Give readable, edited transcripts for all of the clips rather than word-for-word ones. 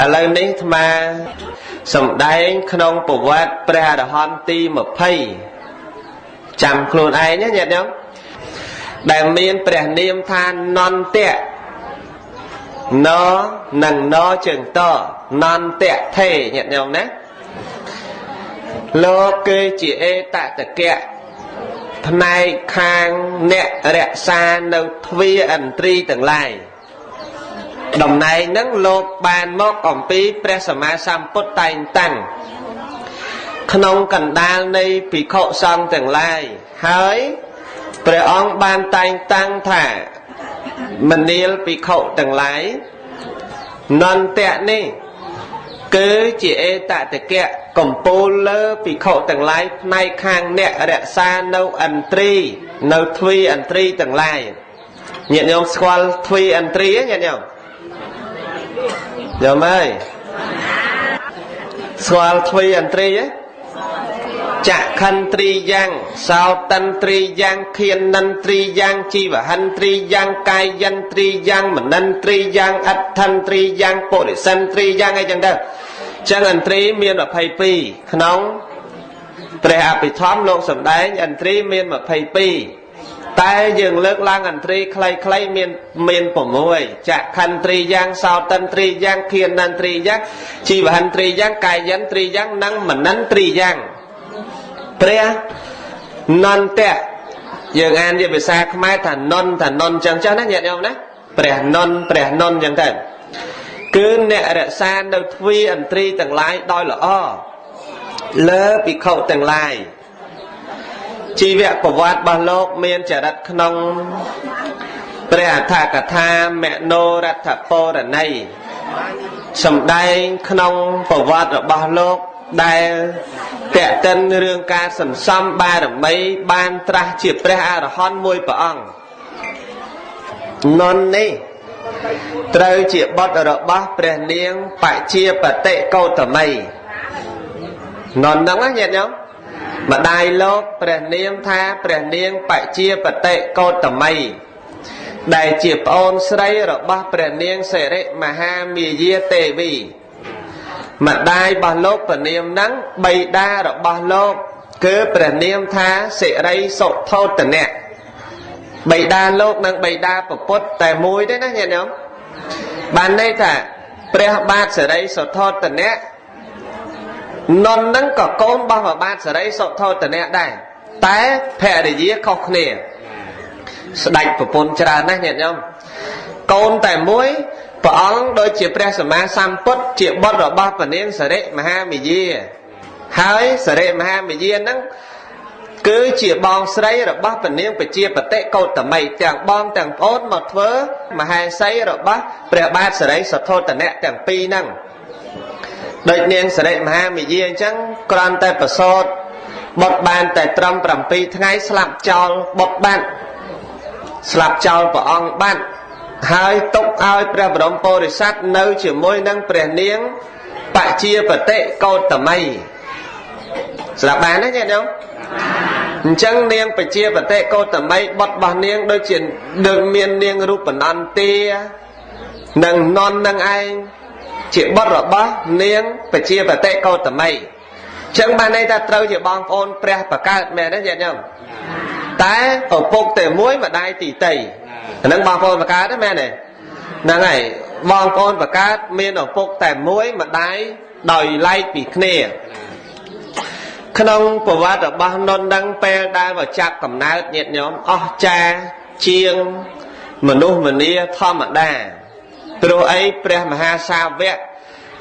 ឥឡូវនេះអាត្មាសម្ដែងក្នុងប្រវត្តិព្រះអរហន្តទី20ចាំខ្លួនឯងណាញាតិញោមដែលមានព្រះនាមថានន្តៈណនិងណជើងតនន្តៈថេញាតិញោមណាលោកគឺជាអេតតកៈផ្នែកខាងអ្នករក្សានៅទ្វារឥន្ទ្រីទាំងឡាយតំណែងហ្នឹងលោកបានមកអំពីព្រះសម្មាសម្ពុទ្ធតែងតាំងក្នុងកណ្ដាលនៃភិក្ខុសង្ឃទាំងឡាយហើយព្រះអង្គបានតែងតាំងថាមនាលភិក្ខុទាំងឡាយនន្តៈនេះគឺជាអេតតកៈកំពូលលើភិក្ខុទាំងឡាយផ្នែកខាងអ្នករក្សានៅឥន្ទ្រីនៅទ្វារឥន្ទ្រីទាំងឡាយញាតិញោមស្គាល់ទ្វារឥន្ទ្រីទេញាតិញោមយល់ទេស្គាល់ទ្វារឥន្ទ្រីទេចក្ខន្ទ្រីយ៉ាងសោតន្ទ្រីយ៉ាងឃានន្ទ្រីយ៉ាងជីវហន្ទ្រីយ៉ាងកាយន្ទ្រីយ៉ាងមនន្ទ្រីយ៉ាងអដ្ឋន្ទ្រីយ៉ាងពុរិសន្ទ្រីយ៉ាងអីចឹងទៅចឹងឥន្ទ្រីមាន22ក្នុងព្រះអភិធម្មលោកសម្ដែងឥន្ទ្រីមាន22តែយើងលើកឡើងឥន្ទ្រីខ្លីៗមាន6ចក្ខន្ទ្រីយ៉ាងសោតន្ទ្រីយ៉ាងឃានន្ទ្រីយ៉ាងជីវហន្ទ្រីយ៉ាងកាយន្ទ្រីយ៉ាងនិងមនន្ទ្រីយ៉ាងព្រះនន្តៈយើងអានជាភាសាខ្មែរថានន្តចឹងណាញាតិញោមណាព្រះនន្តចឹងទៅគឺអ្នករក្សានៅទ្វារឥន្ទ្រីទាំងឡាយដោយល្អលើភិក្ខុទាំងឡាយជីវប្រវត្តិរបស់លោកមានចរិតក្នុងព្រះអដ្ឋកថាមនោរដ្ឋពរណីសម្ដែងក្នុងប្រវត្តិរបស់លោកដែលតេតិនរឿងការសន្សំបារមីបានត្រាស់ជាព្រះអរហន្តមួយព្រះអង្គនននេះត្រូវជាបុត្ររបស់ព្រះនាងបជាបតិកោតមីននហ្នឹងញាតិញោមម្ដាយលោកព្រះនាមថាព្រះនាងបជាបតិកោតមីដែលជាប្អូនស្រីរបស់ព្រះនាងសិរិមហាមាយាទេវីម្ដាយរបស់លោកព្រះនាមហ្នឹងបិតារបស់លោកគឺព្រះនាមថាសិរីសុធោទនៈបិតាលោកនិងបិតាប្រពុតតែមួយទេណាញាតិញោមបានន័យថាព្រះបាទសិរីសុធោទនៈននហ្នឹងក៏កូនរបស់ព្រះបាទសិរីសុធោទនៈដែរតែភរិយាខុសគ្នាស្ដេចប្រពន្ធច្រើនណាស់ញាតិញោមកូនតែមួយព្រះអង្គដូចជាព្រះសម្មាសម្ពុទ្ធជាបុត្ររបស់ព្រះនាងសិរិមហាមាយាហើយសិរិមហាមាយាហ្នឹងគឺជាបងស្រីរបស់ព្រះនាងបជាបតិកោតមីទាំងបងទាំងប្អូនមកធ្វើមហេសីរបស់ព្រះបាទសិរីសុធោទនៈទាំងពីរហ្នឹងដូចនាងសិរិមហាមាយាអញ្ចឹងគ្រាន់តែប្រសូតបុត្របានតែត្រឹម7ថ្ងៃស្លាប់ចោលបុត្របាត់ស្លាប់ចោលព្រះអង្គបាត់ហើយទុកឲ្យព្រះបរមពុរិស័ទនៅជាមួយនឹងព្រះនាងបជាបតិកោតមីស្លាប់បានទេញាតិញោមអញ្ចឹងនាងបជាបតិកោតមីបុត្ររបស់នាងដូចជានឹងមាននាងរូបនន្ទានិងនននឹងឯងជាបុត្ររបស់នាងបជាបតិកោតមីអញ្ចឹងបានន័យថាត្រូវជាបងប្អូនព្រះបកើតមែនទេញាតិញោមតែឪពុកតែមួយម្ដាយទីតីអានឹងបងប្អូនបកើតទេមែនទេហ្នឹងហើយបងប្អូនបកើតមានឪពុកតែមួយម្ដាយដោយឡែកពីគ្នាក្នុងប្រវត្តិរបស់នននឹងពេលដែលមកចាប់កំណើតញាតិញោមអស្ចារ្យជាងមនុស្សម្នាធម្មតាព្រោះអីព្រះមហាសាវក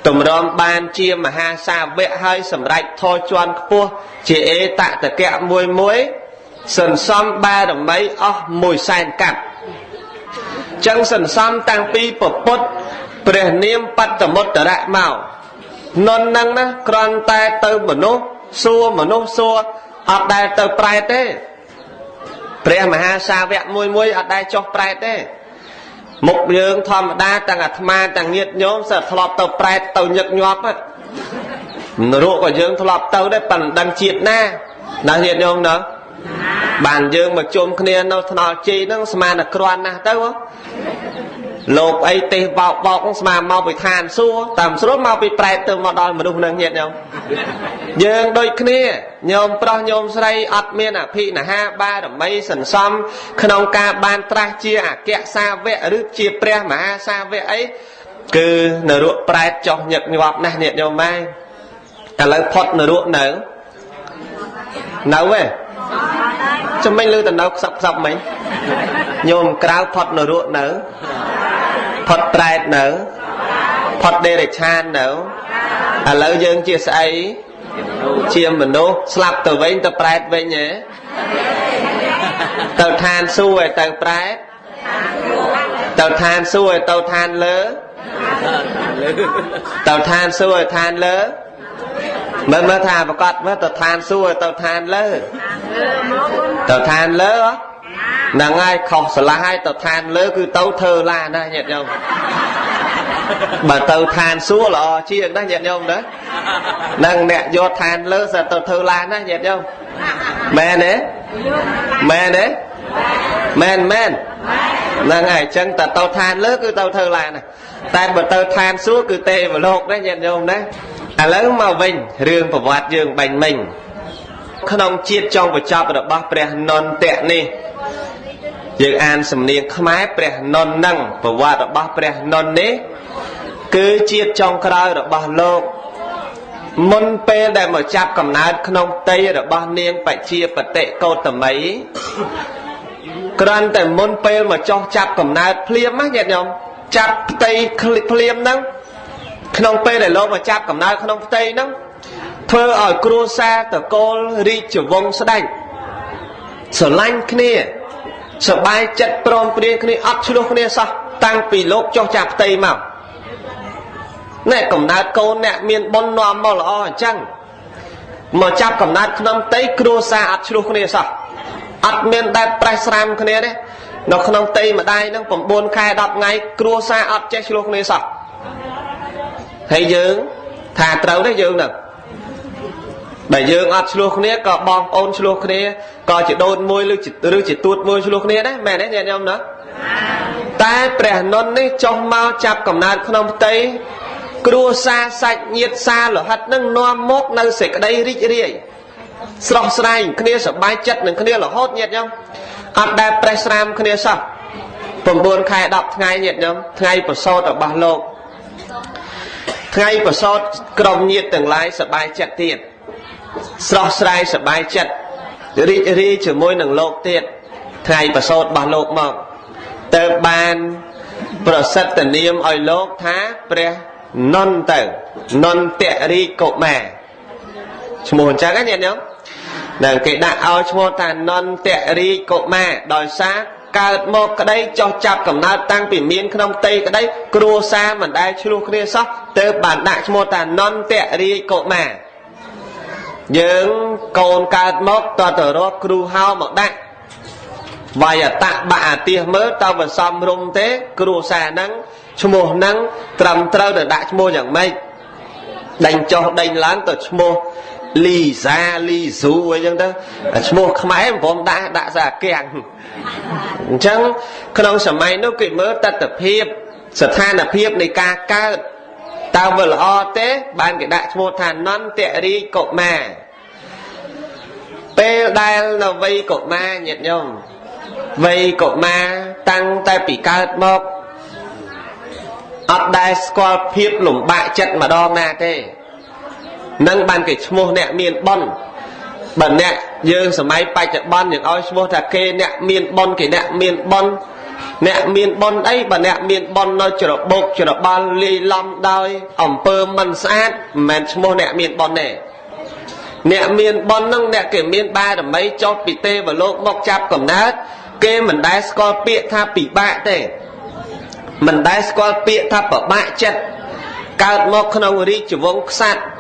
តម្រាំបានជាមហាសាវកហើយសម្រេចធរជាន់ខ្ពស់ជាអេតតកៈមួយសន្សំបារមីអស់100,000កាប់ចឹងសន្សំតាំងពីពុទ្ធព្រះនាមបត្តមុត្តរៈមកនននឹងណាគ្រាន់តែទៅមនុស្សសួរអត់ដែលទៅប្រែតទេព្រះមហាសាវកមួយអត់ដែលចុះប្រែតទេមុខយើងធម្មតាទាំងអាត្មាទាំងញាតិញោមសិតធ្លាប់ទៅប្រែតទៅញឹកញាប់នរកក៏យើងធ្លាប់ទៅដែរប៉ុន្តែដឹងជាតិណាញាតិញោមណាបានយើងមកជុំគ្នានៅថ្នល់ជ័យហ្នឹងស្មានតែក្រាន់ណាស់ទៅ លោកអីទេសបោកបោកស្មាមកពីឋានសួគ៌តាមស្រួលមកពីប្រែតទៅមកដល់មនុស្សនឹងញាតិញោមយើងដូចគ្នាញោមប្រុសញោមស្រីអត់មានអភិនហាបារមីសន្សំក្នុងការបានត្រាស់ជាអគ្គសាវកឬជាព្រះមហាសាវកអីគឺនរកប្រែតចោះញឹកញាប់ណាស់ញាតិញោមម៉ែឥឡូវផុតនរកនៅឯចាំមិនលឺទៅនៅខ្សឹបខ្សឹបមិញញោមក្រៅផុតនរកនៅផុតប្រែតនៅផុតដេរឆាននៅឥឡូវយើងជាស្អីជាមនុស្សស្លាប់ទៅវិញទៅប្រែតវិញហ៎ទៅឋានសួគ៌ឲ្យទៅប្រែតទៅឋានសួគ៌ឲ្យទៅឋានលើទៅឋានសួគ៌ឲ្យឋានលើមើលថាប្រកាសមើលទៅឋានសួគ៌ឲ្យទៅឋានលើទៅឋានលើហ្នឹងហើយខុសស្រឡះហើយទៅឋានលើគឺទៅធ្វើឡាណាញាតិញោមបើទៅឋានសួគ៌ល្អជាងណាញាតិញោមណានឹងអ្នកយកឋានលើទៅធ្វើឡាណាញាតិញោមមែនទេមែនទេមែនហ្នឹងហើយអញ្ចឹងតែទៅឋានលើគឺទៅធ្វើឡាណាតែបើទៅឋានសួគ៌គឺទេវលោកណាញាតិញោមណាឥឡូវមកវិញរឿងប្រវត្តិយើងបាញ់មិញក្នុងជាតិចុងបញ្ចប់របស់ព្រះនន្តៈនេះយើងអានសំនៀងខ្មែរព្រះនន្តនឹងប្រវត្តិរបស់ព្រះនន្តនេះគឺជាតិចុងក្រោយរបស់លោកមុនពេលដែលមកចាប់កំណើតក្នុងផ្ទៃរបស់នាងបជាបតិកោតមីគ្រាន់តែមុនពេលមកចោះចាប់កំណើតភ្លាមណាញាតិញោមចាប់ផ្ទៃភ្លាមហ្នឹងក្នុងពេលដែលលោកមកចាប់កំណើតក្នុងផ្ទៃហ្នឹងធ្វើឲ្យគ្រួសារតកូលរាជវង្សស្ដេចស្រឡាញ់គ្នាសប្បាយចិត្តព្រមព្រៀងគ្នាអត់ឆ្លោះគ្នាសោះតាំងពីលោកចុះចាប់ផ្ទៃមកអ្នកកំណើតកូនអ្នកមានបុណ្យនាំមកល្អអញ្ចឹងមកចាប់កំណើតក្នុងផ្ទៃគ្រួសារអត់ឆ្លោះគ្នាសោះអត់មានដែលប្រេះស្រាំគ្នាទេនៅក្នុងផ្ទៃម្ដាយហ្នឹង9ខែ10ថ្ងៃគ្រួសារអត់ចេះឆ្លោះគ្នាសោះហើយយើងថាត្រូវទេយើងហ្នឹងដែលយើងអត់ឆ្លោះគ្នាក៏បងប្អូនឆ្លោះគ្នាក៏ជាដូនមួយឬជាទួតមួយឆ្លោះគ្នាដែរមែនទេញាតិញោមណាតែព្រះនន្តនេះចុះមកចាប់កំណើតក្នុងផ្ទៃគ្រួសារសាច់ញាតិសាលហិតនឹងនាំមកនៅសេចក្តីរីករាយស្រស់ស្រាយគ្នាសប្បាយចិត្តនឹងគ្នារហូតញាតិញោមអត់ដែលប្រេះស្រាមគ្នាសោះ9ខែ10ថ្ងៃញាតិញោមថ្ងៃប្រសូតរបស់លោកថ្ងៃប្រសូតក្រុមញាតិទាំងឡាយសប្បាយចិត្តទៀតស្រស់ស្រាយសប្បាយចិត្តរីករាយជាមួយនឹងលោកទៀតថ្ងៃប្រសូតរបស់លោកមកទៅបានប្រសិទ្ធនាមឲ្យលោកថាព្រះនន្តទៅនន្តរាជកុមារឈ្មោះអញ្ចឹងណាញាតិញោមដែលគេដាក់ឲ្យឈ្មោះថានន្តរាជកុមារដោយសារកើតមកក្តីចោះចាប់កំណើតតាំងពីមានក្នុងផ្ទៃក្តីគ្រួសារមិនដែលឆ្លោះគ្នាសោះទៅបានដាក់ឈ្មោះថានន្តរាជកុមារយើងកូនកើតមកតទៅរកគ្រូហៅមកដាក់វាយតៈបាក់អាទិះមើលតើវាសមរម្យទេគ្រួសារហ្នឹងឈ្មោះហ្នឹងត្រឹមត្រូវទៅដាក់ឈ្មោះយ៉ាងម៉េចដេញចុះដេញឡើងទៅឈ្មោះលីសាលីស៊ូអីចឹងទៅឈ្មោះខ្មែរមិនព្រមដាក់សាកៀងអញ្ចឹងក្នុងសម័យនោះគេមើលទស្សនភាពស្ថានភាពនៃការកើតតើវាល្អទេបានគេដាក់ឈ្មោះថានន្តរាជកុមារពេលដែលនៅវ័យកុមារញាតិញោមវ័យកុមារតាំងតែពីកើតមកអត់ដែលស្គាល់ភាពលំបាកចិត្តម្ដងណាទេនឹងបានគេឈ្មោះអ្នកមានបុណ្យបើអ្នកយើងសម័យបច្ចុប្បន្នយើងឲ្យឈ្មោះថាគេអ្នកមានបុណ្យគេអ្នកមានបុណ្យអ្នកមានបុណ្យអីបើអ្នកមានបុណ្យនៅច្របូកច្របល់លាយឡំដោយអំពើមិនស្អាតមិនមែនឈ្មោះអ្នកមានបុណ្យទេអ្នកមានបុណ្យនឹងអ្នកគេមានបារមីចុះពីទេវលោកមកចាប់កំណើតគេមិនដែលស្គាល់ពាក្យថាពិបាកទេមិនដែលស្គាល់ពាក្យថាពិបាកចិត្តកើតមកក្នុងរាជវង្សក្សត្រ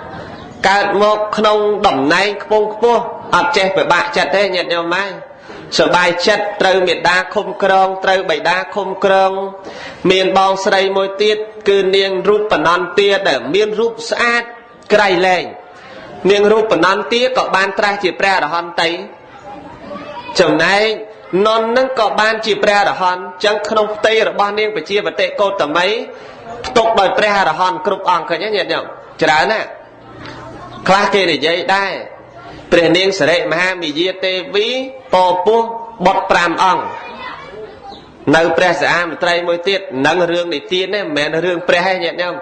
កើតមកក្នុងតំណែងខ្ពង់ខ្ពស់អត់ចេះពិបាកចិត្តទេញាតិញោមម៉ែសប្បាយចិត្តត្រូវមេដាឃុំក្រងត្រូវបិតាឃុំក្រងមានបងស្រីមួយទៀតគឺនាងរូបនន្ទាដែលមានរូបស្អាតក្រៃលែងនាងរូបនន្ទាក៏បានត្រាស់ជាព្រះអរហន្តីចំណែក នន់នឹងក៏បានជាព្រះអរហន្តចឹងក្នុងផ្ទៃរបស់នាងពជាបតិកោតមីផ្ទុកដោយព្រះអរហន្តគ្រប់អង្គឃើញទេញាតិញោមច្រើនណាស់ខ្លះគេនិយាយដែរព្រះនាងសិរិមហាមាយាទេវីពពោះបុត្រ5អង្គនៅព្រះសិហាមត្រីមួយទៀតនឹងរឿងនិទានទេមិនមែនរឿងព្រះទេញាតិញោម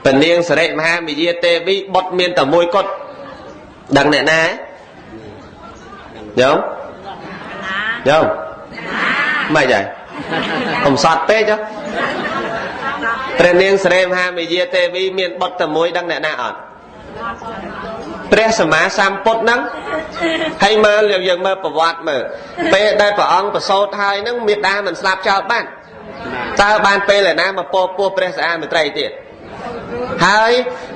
ព្រះនាងសិរិមហាមាយាទេវីបុត្រមានតែមួយគត់ដឹងអ្នកណាញោមញោមមិនજાયកំសត់ពេកចុះព្រះនាងសិរិមហាមាយាទេវីមានបុត្រតែមួយដឹងអ្នកណាអត់ព្រះសម្មាសម្ពុទ្ធហ្នឹងហើយមើលយើងមើលប្រវត្តិមើលពេលដែលព្រះអង្គប្រសូតហើយហ្នឹងមេដាមិនស្លាប់ចោលបានតើបានពេលឯណាមកពោះព្រះសិហាមិត្រីទៀតហើយ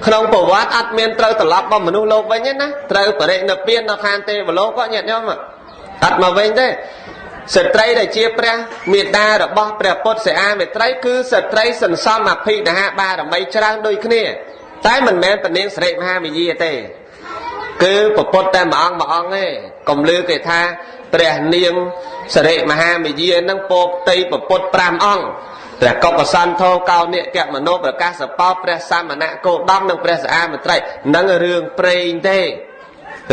ក្នុងប្រវត្តិអត់មានត្រូវត្រឡប់មកមនុស្សលោកវិញទេណាត្រូវបរិនិព្វាននៅឋានទេវលោកក៏ញាតិញោមអត់មកវិញទេស្ត្រីដែលជាព្រះមេដារបស់ព្រះពុទ្ធសិហាមិត្រីគឺស្ត្រីសន្សំអភិនិហាបារមីច្រើនដូចគ្នាតែមិនមែនព្រះនាងសិរិមហាមាយាទេគឺប្រពុតតែមួយអង្គទេកុំលឺគេថាព្រះនាងសិរិមហាមាយានឹងពោផ្ទៃប្រពុត5អង្គព្រះកុកសន្ធោកោនិកមនោប្រកាសបោព្រះសមណៈគោតមនិងព្រះសិហាមិត្រីនឹងរឿងព្រេងទេ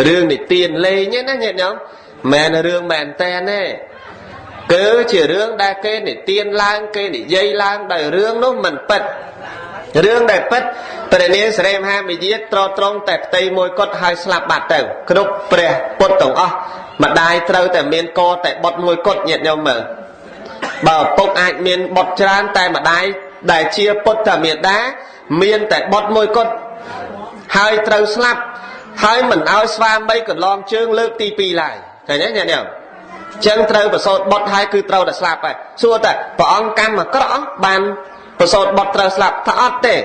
រឿងនិទានលេងទេណាញាតិញោមមិនមែនរឿងមែនតែនទេគឺជារឿងដែលគេនិទានឡើងគេនិយាយឡើងដោយរឿងនោះមិនពិតរឿងដែលពិតព្រះនាងសិរិមហាមាយាត្រង់តែផ្ទៃមួយគត់ហើយស្លាប់បាត់ទៅគ្រប់ព្រះពុទ្ធទាំងអស់ម្ដាយត្រូវតែមានកតែបុត្រមួយគត់ញាតិញោមមើលបើឪពុកអាចមានបុត្រច្រើនតែម្ដាយដែលជាពុទ្ធមេដាមានតែបុត្រមួយគត់ហើយត្រូវស្លាប់ហើយមិនឲ្យស្វាមីកន្លងជើងលើកទី2ឡើយឃើញទេញាតិញោមចឹងត្រូវប្រសូតបុត្រហើយគឺត្រូវតែស្លាប់ហើយសួរតែព្រះអង្គកម្មអាក្រក់បានប្រសូតបុត្រត្រូវស្លាប់ថាអត់ទេ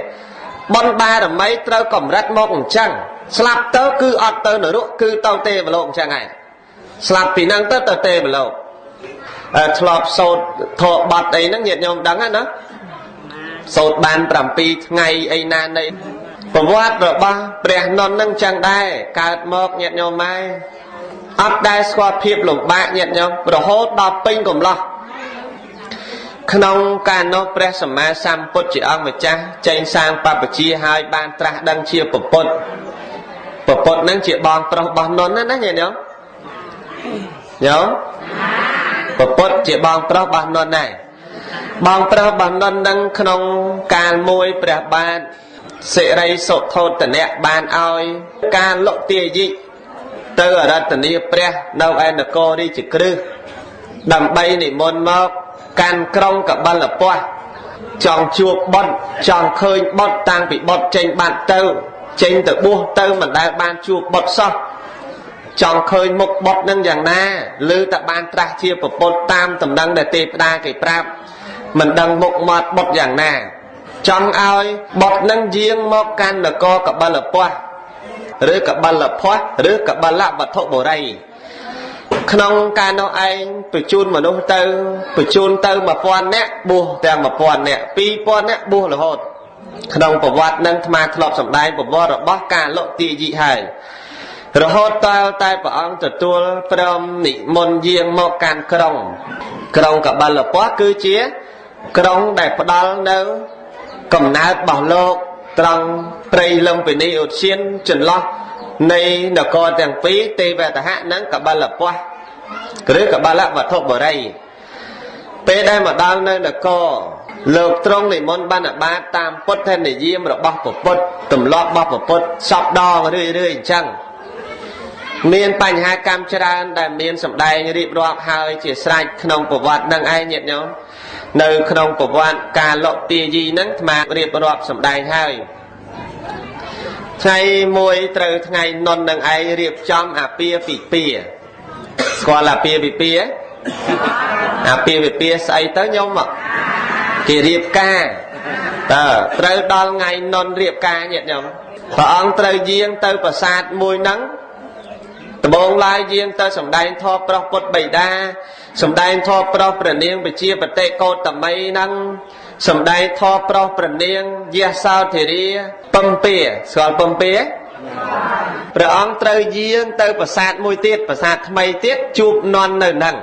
បុណ្យបារមីត្រូវកម្រិតមកអញ្ចឹងស្លាប់ទៅគឺអត់ទៅនរកគឺទៅទេវលោកអញ្ចឹងហើយស្លាប់ពីហ្នឹងទៅទេវលោកធ្លាប់សូត្រធម៌បត់អីហ្នឹងញាតិញោមដឹងណាសូត្របាន7ថ្ងៃអីណានៃប្រវត្តិរបស់ព្រះនន្ទហ្នឹងអញ្ចឹងដែរកើតមកញាតិញោមម៉ែអត់ដែលស្គាល់ភាពលំបាកញាតិញោមរហូតដល់ពេញកំឡោះក្នុងកាលនោះព្រះសម្មាសម្ពុទ្ធជាអង្គម្ចាស់ចេញសាងបព្វជិហើយបានត្រាស់ដឹងជាពុទ្ធនឹងជាបងប្រុសរបស់នន្ទណាញាតិញោមញោមពុទ្ធជាបងប្រុសរបស់នន្ទដែរបងប្រុសរបស់នន្ទនឹងក្នុងកាលមួយព្រះបាទសិរីសុធោទនៈបានឲ្យការលុទាយិទៅអរតនីព្រះនៅឯនគររាជក្រឹសដើម្បីនិមន្តមកកាន់ក្រុងកបិលពស្តុចង់ជួបបុត្រចង់ឃើញបុត្រតាំងពីបុត្រចេញបាត់ទៅចេញទៅបួសទៅមិនដែលបានជួបបុត្រសោះចង់ឃើញមុខបុត្រនឹងយ៉ាងណាឬតែបានត្រាស់ជាប្រពុតតាមតំណែងដែលទេវតាគេប្រាប់មិនដឹងមុខមាត់បុត្រយ៉ាងណាចង់ឲ្យបុត្រនឹងយាងមកកាន់នគរកបិលពស្តុឬកបិលភ័ស្តុឬកបិលវត្ថុបុរីក្នុងការនោះឯងបញ្ជូនមនុស្សទៅបញ្ជូនទៅ1000នាក់បួសទាំង1000នាក់2000នាក់បួសរហូតក្នុងប្រវត្តិនឹងអាត្មាធ្លាប់សម្ដែងប្រវត្តិរបស់ការលុទាយិហើយរហូតតែព្រះអង្គទទួលព្រមនិមន្តយាងមកកាន់ក្រុងកបិលពស្តុគឺជាក្រុងដែលផ្ដល់នៅកំណើតរបស់លោកត្រង់ព្រៃលំពិនីឧទ្យានចន្លោះនៃនគរទាំងពីរទេវតហៈនិងកបិលពស្តុឬកបិលវត្ថុបុរីពេលដែលមកដល់នៅនគរលោកទ្រង់និមន្តបណ្ឌបាតតាមពុទ្ធនិយមរបស់ពុទ្ធទម្លាប់របស់ពុទ្ធសពដងរឿយអញ្ចឹងមានបញ្ហាកម្មច្រើនដែលមានសម្ដែងរៀបរាប់ហើយជាស្រេចក្នុងប្រវត្តិនឹងឯងញាតិញោមនៅក្នុងប្រវត្តិការលុទាយិហ្នឹងអាត្មារៀបរាប់សម្ដែងហើយថ្ងៃមួយត្រូវថ្ងៃនន់នឹងឯងរៀបចំអាពាហ៍ពិពាហ៍ស្គាល់អាពាហ៍ពិពាហ៍ស្អីទៅញោមគេរៀបការត្រូវដល់ថ្ងៃនន់រៀបការញាតិញោមព្រះអង្គត្រូវយាងទៅប្រាសាទមួយហ្នឹងដំបងឡាយយាងទៅសម្ដែងធម៌ប្រុសពុទ្ធបិតាសម្ដែងធម៌ប្រុសព្រះនាងវិជាបតិកោតមីហ្នឹងសម្ដែងធម៌ប្រុសព្រះនាងយះសោធិរាពំពាស្គាល់ពំពាព្រះអង្គត្រូវយាងទៅប្រាសាទមួយទៀតប្រាសាទថ្មីទៀតជួបនន់នៅហ្នឹង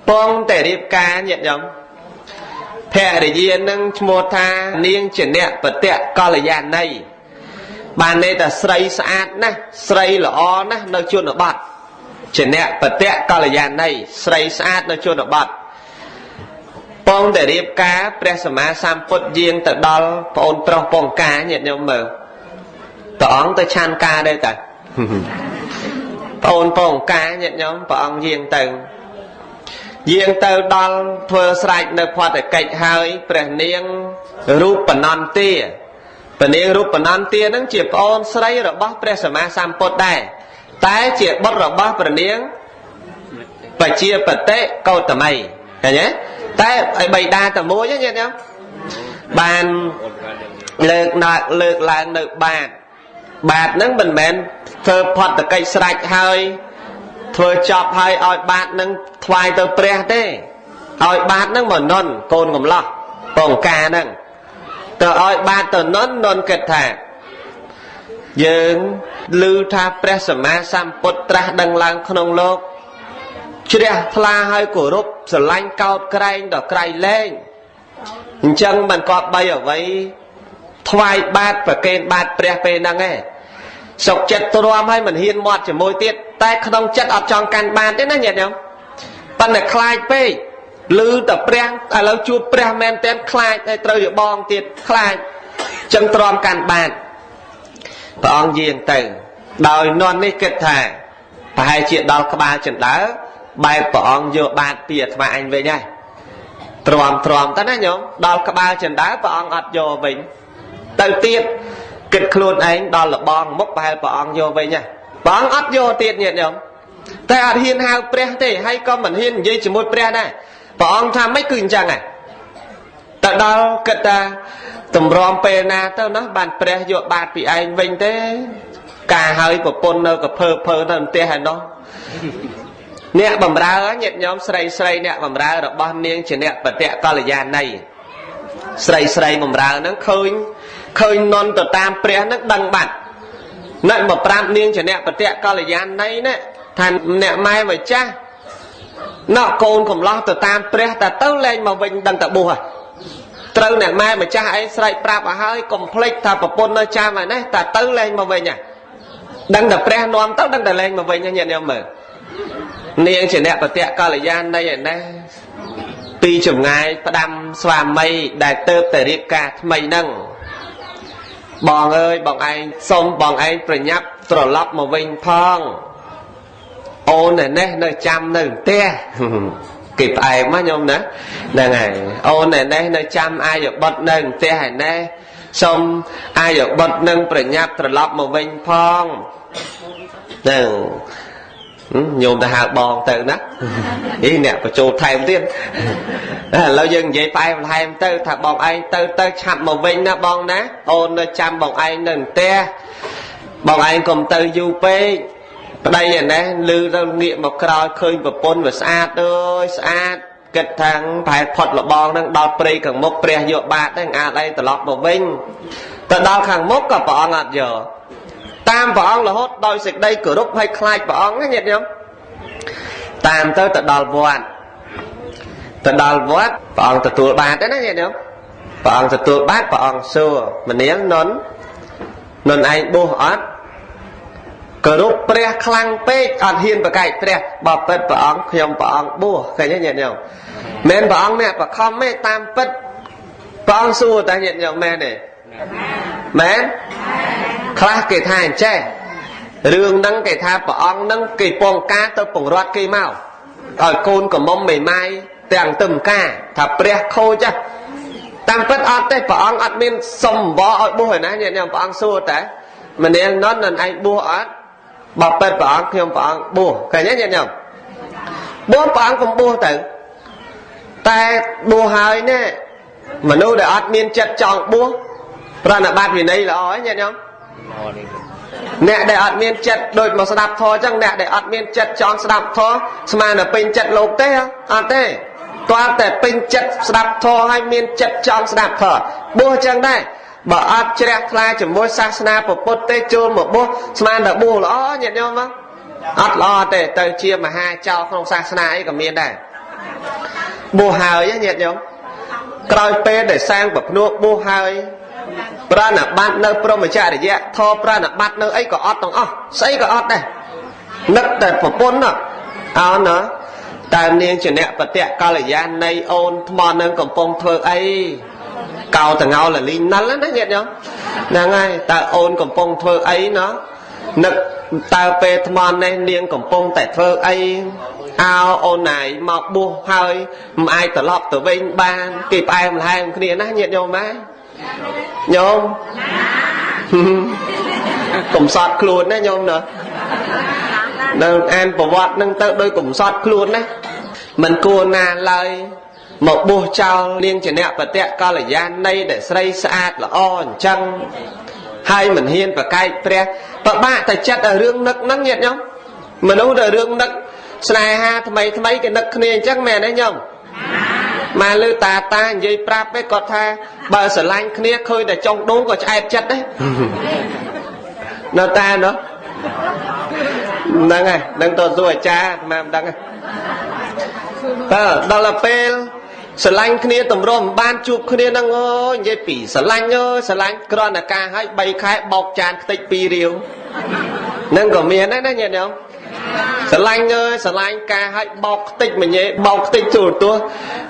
ពងតែរៀបការញាតិញោមភរិយានឹងឈ្មោះថានាងជាអ្នកបតៈកល្យាណីបានន័យថាស្រីស្អាតណាស់ស្រីល្អណាស់នៅជនបទជាអ្នកបតៈកល្យាណីស្រីស្អាតនៅជនបទពងតែរៀបការព្រះសម្មាសម្ពុទ្ធយាងទៅដល់ប្អូនប្រុសពងការញាតិញោមមើលព្រះអង្គទៅឆានការដែរតាប្អូនពងការញាតិញោមព្រះអង្គយាងទៅដល់ធ្វើស្រេចនៅផតកិច្ចហើយព្រះនាងរូបនន្ទាព្រះនាងរូបនន្ទានឹងជាប្អូនស្រីរបស់ព្រះសម្មាសម្ពុទ្ធដែរតែជាបុត្ររបស់ព្រះនាងបជាបតិកោតមីឃើញទេតែឲ្យបិតាតែមួយទេញាតិញោមបានលើកឡើងនៅបាតនឹងមិនមែនធ្វើផតកិច្ចស្រេចហើយធ្វើចប់ហើយឲ្យបាតនឹងថ្វាយទៅព្រះទេឲ្យបាតនឹងមកនន់កូនកំឡោះពងការនឹងទៅឲ្យបាតទៅនន់គិតថាយើងឮថាព្រះសម្មាសម្ពុទ្ធត្រាស់ដឹងឡើងក្នុងលោកជ្រះថ្លាហើយគោរពស្រឡាញ់កោតក្រែងដល់ក្រៃលែងអញ្ចឹងមិនក៏បីអ្វីថ្វាយបាតប្រគេនបាតព្រះពេលហ្នឹងឯងសុកចិត្តទ្រាំហើយមិនហ៊ានមាត់ជាមួយទៀតតែក្នុងចិត្តអត់ចង់កាន់បាតទេណាញាតិញោមប៉ុន្តែខ្លាចពេកឮតែព្រះឥឡូវជួបព្រះមែនតែនខ្លាចហើយត្រូវយបងទៀតខ្លាចចឹងទ្រាំកាន់បាតព្រះអង្គយាងទៅដោយនន់នេះគិតថាប្រហែលជាដល់ក្បាលចិនដើបែបព្រះអង្គយកបាតពីអាត្មាអញវិញហើយទ្រាំទៅណាញោមដល់ក្បាលចិនដើព្រះអង្គអត់យកវិញទៅទៀតគិតខ្លួនឯងដល់លបងមុខប្រហែលព្រះអង្គយកវិញហ៎ព្រះអង្គអត់យកទៀតញាតិញោមតែអត់ហ៊ានហៅព្រះទេហើយក៏មិនហ៊ាននិយាយជាមួយព្រះដែរព្រះអង្គថាម៉េចគឺអញ្ចឹងហ៎ទៅដល់គិតថាតម្រាំពេលណាទៅណាបានព្រះយកបាតពីឯងវិញទេការហើយប្រពន្ធនៅក៏ភើទៅផ្ទះហើយនោះអ្នកបំរើញាតិញោមស្រីអ្នកបំរើរបស់នាងជាអ្នកបតៈកល្យាណីស្រីបំរើហ្នឹងឃើញនន់ទៅតាមព្រះហ្នឹងដឹងបាត់អ្នកមកប្រាប់នាងជាអ្នកបតៈកល្យាណីណាថាអ្នកម៉ែម្ចាស់ណោះកូនកំឡោះទៅតាមព្រះតែទៅលែងមកវិញដឹងតែបួសត្រូវអ្នកម៉ែម្ចាស់ឯងស្រែកប្រាប់ឲ្យហើយកុំភ្លេចថាប្រពន្ធនៅចាំហើយណាតែទៅលែងមកវិញដឹងតែព្រះនាំទៅដឹងតែលែងមកវិញញាតិញោមមើលនាងជាអ្នកបតៈកល្យាណីឯណាពីចម្ងាយផ្ដាំស្វាមីដែលទៅតែរៀបការថ្មីហ្នឹងបងអើយបងឯងសុំបងឯងប្រញាប់ត្រឡប់មកវិញផងអូននេះនៅចាំនៅផ្ទះគេផ្អែមញោមណាហ្នឹងហើយអូននេះនៅចាំអាយបុត្រនៅផ្ទះឯណេះសុំអាយបុត្រនឹងប្រញាប់ត្រឡប់មកវិញផងហ្នឹងញោមទៅហៅបងទៅណាអ្នកបញ្ចូលថែមទៀតឥឡូវយើងនិយាយផ្អែមថែមទៅថាបងឯងទៅឆាប់មកវិញណាបងណាអូននៅចាំបងឯងនៅផ្ទះបងឯងកុំទៅយូរពេកប្តីឯនេះឮទៅងាកមកក្រោយឃើញប្រពន្ធវាស្អាតអើយស្អាតគិតថាប្រហែលផុតលបងនឹងដល់ព្រៃខាងមុខព្រះយកបាតហ្នឹងអាចអីត្រឡប់មកវិញទៅដល់ខាងមុខក៏ព្រះអង្គអត់យកតាមព្រះអង្គរហូតដោយសេចក្តីគោរពហើយខ្លាចព្រះអង្គណាញាតិញោមតាមទៅដល់វត្តព្រះអង្គទទួលបាតណាញាតិញោមព្រះអង្គទទួលបាតព្រះអង្គសួរម្នាងនន់ឯងបួសអត់គោរពព្រះខ្លាំងពេកអត់ហ៊ានប្រកែកព្រះបបិទ្ធព្រះអង្គខ្ញុំព្រះអង្គបួសឃើញទេញាតិញោមមែនព្រះអង្គអ្នកបខំទេតាមពិតព្រះអង្គសួរតែញាតិញោមមែនទេមែនខ្លះគេថាអញ្ចេះរឿងហ្នឹងគេថាព្រះអង្គហ្នឹងគេពងការទៅពង្រត់គេមកឲ្យកូនកំមុំមេម៉ាយទាំងទឹមការថាព្រះខូចតាមពិតអត់ទេព្រះអង្គអត់មានសុំអង្វរឲ្យបួសឯណាញាតិញោមព្រះអង្គសួរតែម្នាងនន់ឯងបួសអត់បបិទ្ធព្រះអង្គខ្ញុំព្រះអង្គបួសឃើញទេញាតិញោមបួសព្រះអង្គកុំបួសទៅតែបួសហើយណែមនុស្សដែលអត់មានចិត្តចង់បួសប្រណិប័តវិន័យល្អហ្នឹងញាតិញោមអ្នកដែលអត់មានចិត្តដូចមកស្ដាប់ធម៌អញ្ចឹងអ្នកដែលអត់មានចិត្តចង់ស្ដាប់ធម៌ស្មានតែពេញចិត្តលោកទេអត់ទេទាល់តែពេញចិត្តស្ដាប់ធម៌ហើយមានចិត្តចង់ស្ដាប់ធម៌បួសអញ្ចឹងដែរបើអត់ជ្រះថ្លាជាមួយសាសនាពុទ្ធទេចូលមកបួសស្មានតែបួសល្អញាតិញោមមកអត់ល្អទេទៅជាមហាចៅក្នុងសាសនាអីក៏មានដែរ បួសហើយញាតិញោមក្រោយពេលដែលសាងប្រភ្នួបួសហើយប្រណិប័តនៅព្រមចរិយៈធម៌ប្រណិប័តនៅអីក៏អត់ទាំងអស់ស្អីក៏អត់ដែរនឹកតែប្រពន្ធណាអោណាតើនាងជាអ្នកបតិកល្យាណីអូនថ្មនឹងកំពុងធ្វើអីកោតងោលលីណិលណាញាតិញោមហ្នឹងហើយតើអូនកំពុងធ្វើអីណានឹកតើពេលថ្មនេះនាងកំពុងតែធ្វើអីអោអូនណាយមកបួសហើយមិនអាចត្រឡប់ទៅវិញបានគេផ្អែមល្ហែមគ្នាណាញាតិញោមម៉ែញោមកុំសត់ខ្លួនណាញោមណានៅអានប្រវត្តិនឹងទៅដោយកុំសត់ខ្លួនណាមិនគួរណាឡើយមកបួសចោលនាងជាអ្នកបតិកល្យាណីដែលស្រីស្អាតល្អអញ្ចឹងហើយមិនហ៊ានប្រកែកព្រះពិបាកតែចិត្តឲ្យរឿងនឹកហ្នឹងញាតិញោមមនុស្សដែលរឿងនឹកស្នេហាថ្មីគេនឹកគ្នាអញ្ចឹងមែនទេញោមមកលើតានិយាយប្រាប់ឯងគាត់ថាបើស្រឡាញ់គ្នាឃើញតែចុងដូងក៏ឆ្អែតចិត្តដែរនៅតាណោះហ្នឹងហើយដឹងតើសួរអាចារ្យអាមិនដឹងទេដល់ពេលស្រឡាញ់គ្នាតម្រុំបានជួបគ្នាហ្នឹងអូនិយាយពីស្រឡាញ់ស្រឡាញ់ក្រណការឲ្យ3ខែបោកចានខ្ទេច2រាវហ្នឹងក៏មានដែរណាញាតិញោមស្រឡាញ់ស្រឡាញ់ការឲ្យបោកខ្ទេចម្ញេបោកខ្ទេចទូរទស្សន៍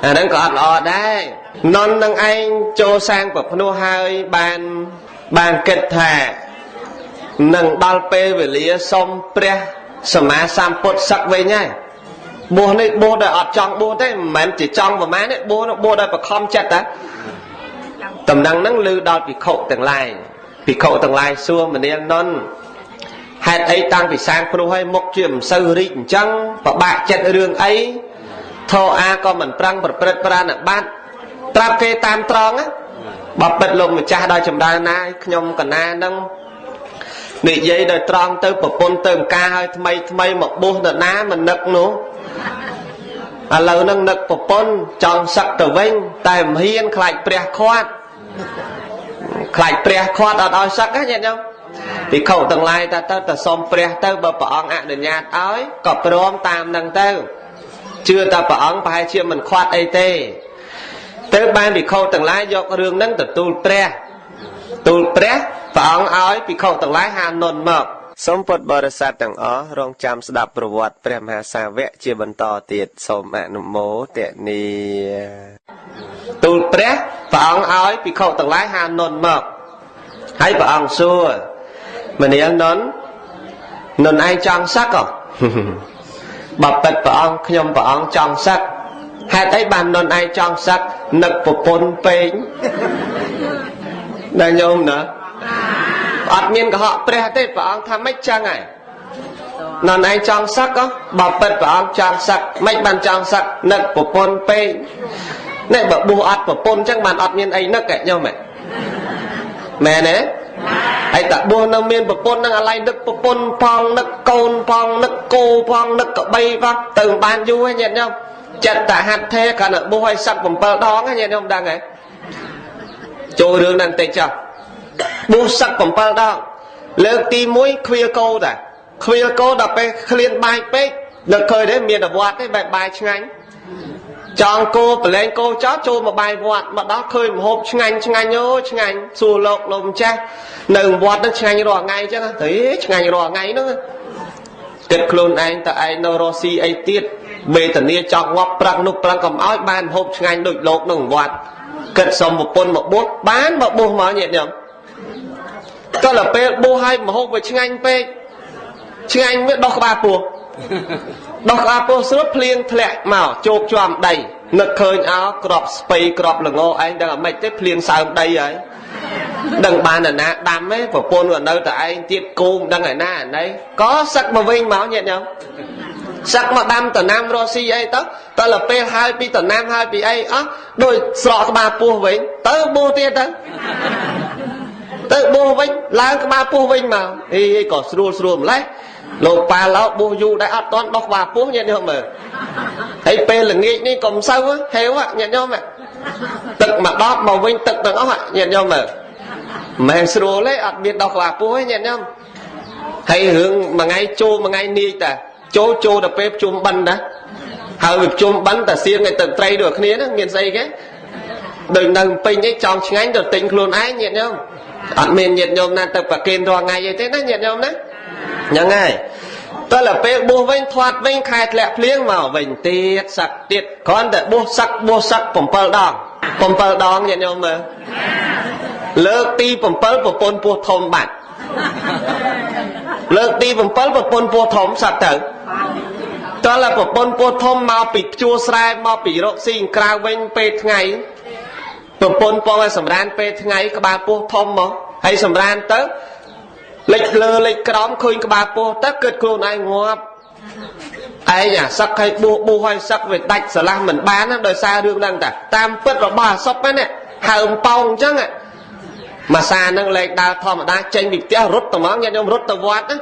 អាហ្នឹងក៏អត់ល្អដែរនន់នឹងឯងចូលសាងប្រភ្នោះហើយបានគិតថានឹងដល់ពេលវេលាសុំព្រះសម្មាសម្ពុទ្ធសឹកវិញហើយបួសនេះបួសដោយអត់ចង់បួសទេមិនមែនជាចង់ប្រមាណទេបួសដោយបខំចិត្តតាតំណឹងហ្នឹងឮដល់ភិក្ខុទាំងឡាយសួរមនាលនន់ហេតុអីតាំងពីសាងព្រោះឲ្យមុខជាមិនសូវរីកអញ្ចឹងពិបាកចិត្តរឿងអីធោអាក៏មិនប្រឹងប្រព្រឹត្តប្រាណបាត់ប្រាប់គេតាមត្រង់ណាបើពិតលោកម្ចាស់ដល់ចម្រើនណាខ្ញុំកណាហ្នឹងនិយាយដោយត្រង់ទៅប្រពន្ធទៅម្ការឲ្យថ្មីមកបួសនរណាមិននឹកនោះឥឡូវហ្នឹងនឹកប្រពន្ធចង់សឹកទៅវិញតែមិនហ៊ានខ្លាចព្រះខាត់អត់ឲ្យសឹកណាញាតិញោមភិក្ខុទាំងឡាយទៅសុំព្រះទៅបើព្រះអង្គអនុញ្ញាតឲ្យក៏ព្រមតាមនឹងទៅជឿតែព្រះអង្គប្រហែលជាមិនខាត់អីទេទៅបានភិក្ខុទាំងឡាយយករឿងហ្នឹងទទួលព្រះព្រះអង្គឲ្យភិក្ខុទាំងឡាយហានុនមកសូមពុទ្ធបរិស័ទទាំងអស់រងចាំស្ដាប់ប្រវត្តិព្រះមហាសាវកជាបន្តទៀតសូមអនុមោទនាទូលព្រះអង្គឲ្យភិក្ខុទាំងឡាយហានុនមកហើយព្រះអង្គសួរមនាលនន់ឯងចង់សឹកបើពិតព្រះអង្គខ្ញុំព្រះអង្គចង់សឹកហេតុអីបាននន់ឯងចង់សឹកនឹកប្រពន្ធពេកណាញោមណាអត់មានកុហកព្រះទេព្រះអង្គថាម៉េចចឹងហើយនន់ឯងចង់សឹកបើពិតព្រះអង្គចង់សឹកម៉េចបានចង់សឹកនឹកប្រពន្ធពេកនេះបើបួសអត់ប្រពន្ធចឹងបានអត់មានអីនឹកឯញោមមែនទេហើយតាបួសនៅមានប្រពន្ធនឹងអាឡ័យនឹកប្រពន្ធផងនឹកកូនផងនឹកគោផងនឹកកបីផងទៅបានយូរហើយញាតិញោមចិត្តតាហត្ថេគ្រាន់តែបួសឲ្យសឹក7ដងញាតិញោមដឹងហើយចូលរឿងហ្នឹងតិចចុះបួសសឹក7ដងលើកទី1ខ្វៀលគោតាខ្វៀលគោដល់ពេលឃ្លានបាយពេកនឹកឃើញទេមានតែវត្តទេបាយឆ្ងាញ់ចង់គោប្រឡែងគោចោលចូលមកបាយវត្តមកដល់ឃើញម្ហូបឆ្ងាញ់ឆ្ងាញ់សួរលោកម្ចាស់នៅវត្តហ្នឹងឆ្ងាញ់រាល់ថ្ងៃអញ្ចឹងទៅឆ្ងាញ់រាល់ថ្ងៃហ្នឹងគិតខ្លួនឯងតើឯងនៅរស់ស៊ីអីទៀតវេទនាចង់ងាប់ប្រឹងនោះប្រឹងកុំឲ្យបានម្ហូបឆ្ងាញ់ដូចលោកនឹងវត្តគិតសុំប្រពន្ធមកបួសបានមកបួសមកញាតិញោមក៏ដល់ពេលបួសឲ្យម្ហូបវាឆ្ងាញ់ពេកឆ្ងាញ់វាដោះក្បាលពោះស្រួលភ្លៀងធ្លាក់មកជោកជាប់ដីនឹកឃើញក្របស្ពៃក្របល្ងឯងដឹងអាម៉េចទេភ្លៀងសើមដីហើយដឹងបានណាដាំទេប្រពន្ធក៏នៅតែឯងទៀតគោមដឹងឯណាណៃក៏សឹកមកវិញមកញាតិញោមសឹកមកដាំតំណាំរស់ស៊ីអីទៅដល់ពេលហើយពីតំណាំហើយពីអីដូចស្រកក្បាលពោះវិញទៅបួសទៀតទៅបួសវិញឡើងក្បាលពោះវិញមកអីក៏ស្រួលម្លេះលោកប៉ាឡោបួសយូរដែរអត់តន់ដោះក្បាលពោះញាតិញោមមើលហើយពេលល្ងាចនេះកុំសូវហេវញាតិញោមទឹកមកដបមកវិញទឹកទាំងអស់ញាតិញោមមើលមិនមែនស្រួលទេអត់មានដោះក្បាលពោះទេញាតិញោមហើយរឿងមួយថ្ងៃចូលមួយថ្ងៃនាយតាចូលដល់ពេលជុំបិណ្ឌណា ហើយវាជុំបិណ្ឌតែសៀងឲ្យទឹកត្រីដូចគ្នាហ្នឹងមានស្អីគេដូចនៅពេញឯងចង់ឆ្ងាញ់ទៅទិញខ្លួនឯងញាតិញោមអត់មានញាតិញោមណាទៅប្រគេនរាល់ថ្ងៃអីទេណាញាតិញោមណាហ្នឹងហើយតើដល់ពេលបួសវិញធាត់វិញខែធ្លាក់ភ្លៀងមកវិញទៀតសឹកទៀតគ្រាន់តែបួសសឹក7 ដង7 ដងញាតិញោមមើលលើកទី7ប្រពន្ធពោះធំបាត់លើកទី7ប្រពន្ធពោះធំសឹកទៅតើដល់ប្រពន្ធពោះធំមកពីជួរស្រែមកពីរកស៊ីក្រៅវិញពេលថ្ងៃប្រពន្ធបងឲ្យសម្រានពេលថ្ងៃក្បាលពោះធំមកហើយសម្រានទៅលេចលើលេចក្រោមឃើញក្បាលពោះទៅគិតខ្លួនឯងងាប់ឯងអាសឹកឲ្យបួសឲ្យសឹកវាដាច់ស្រឡះមិនបានដោយសាររឿងហ្នឹងតាតាមពិតរបស់អាសពហ្នឹងហើមប៉ោងអញ្ចឹងមួយសាហ្នឹងលេខដើរធម្មតាចេញពីផ្ទះរត់ទៅហ្មងញាតិញោមរត់ទៅវត្តណា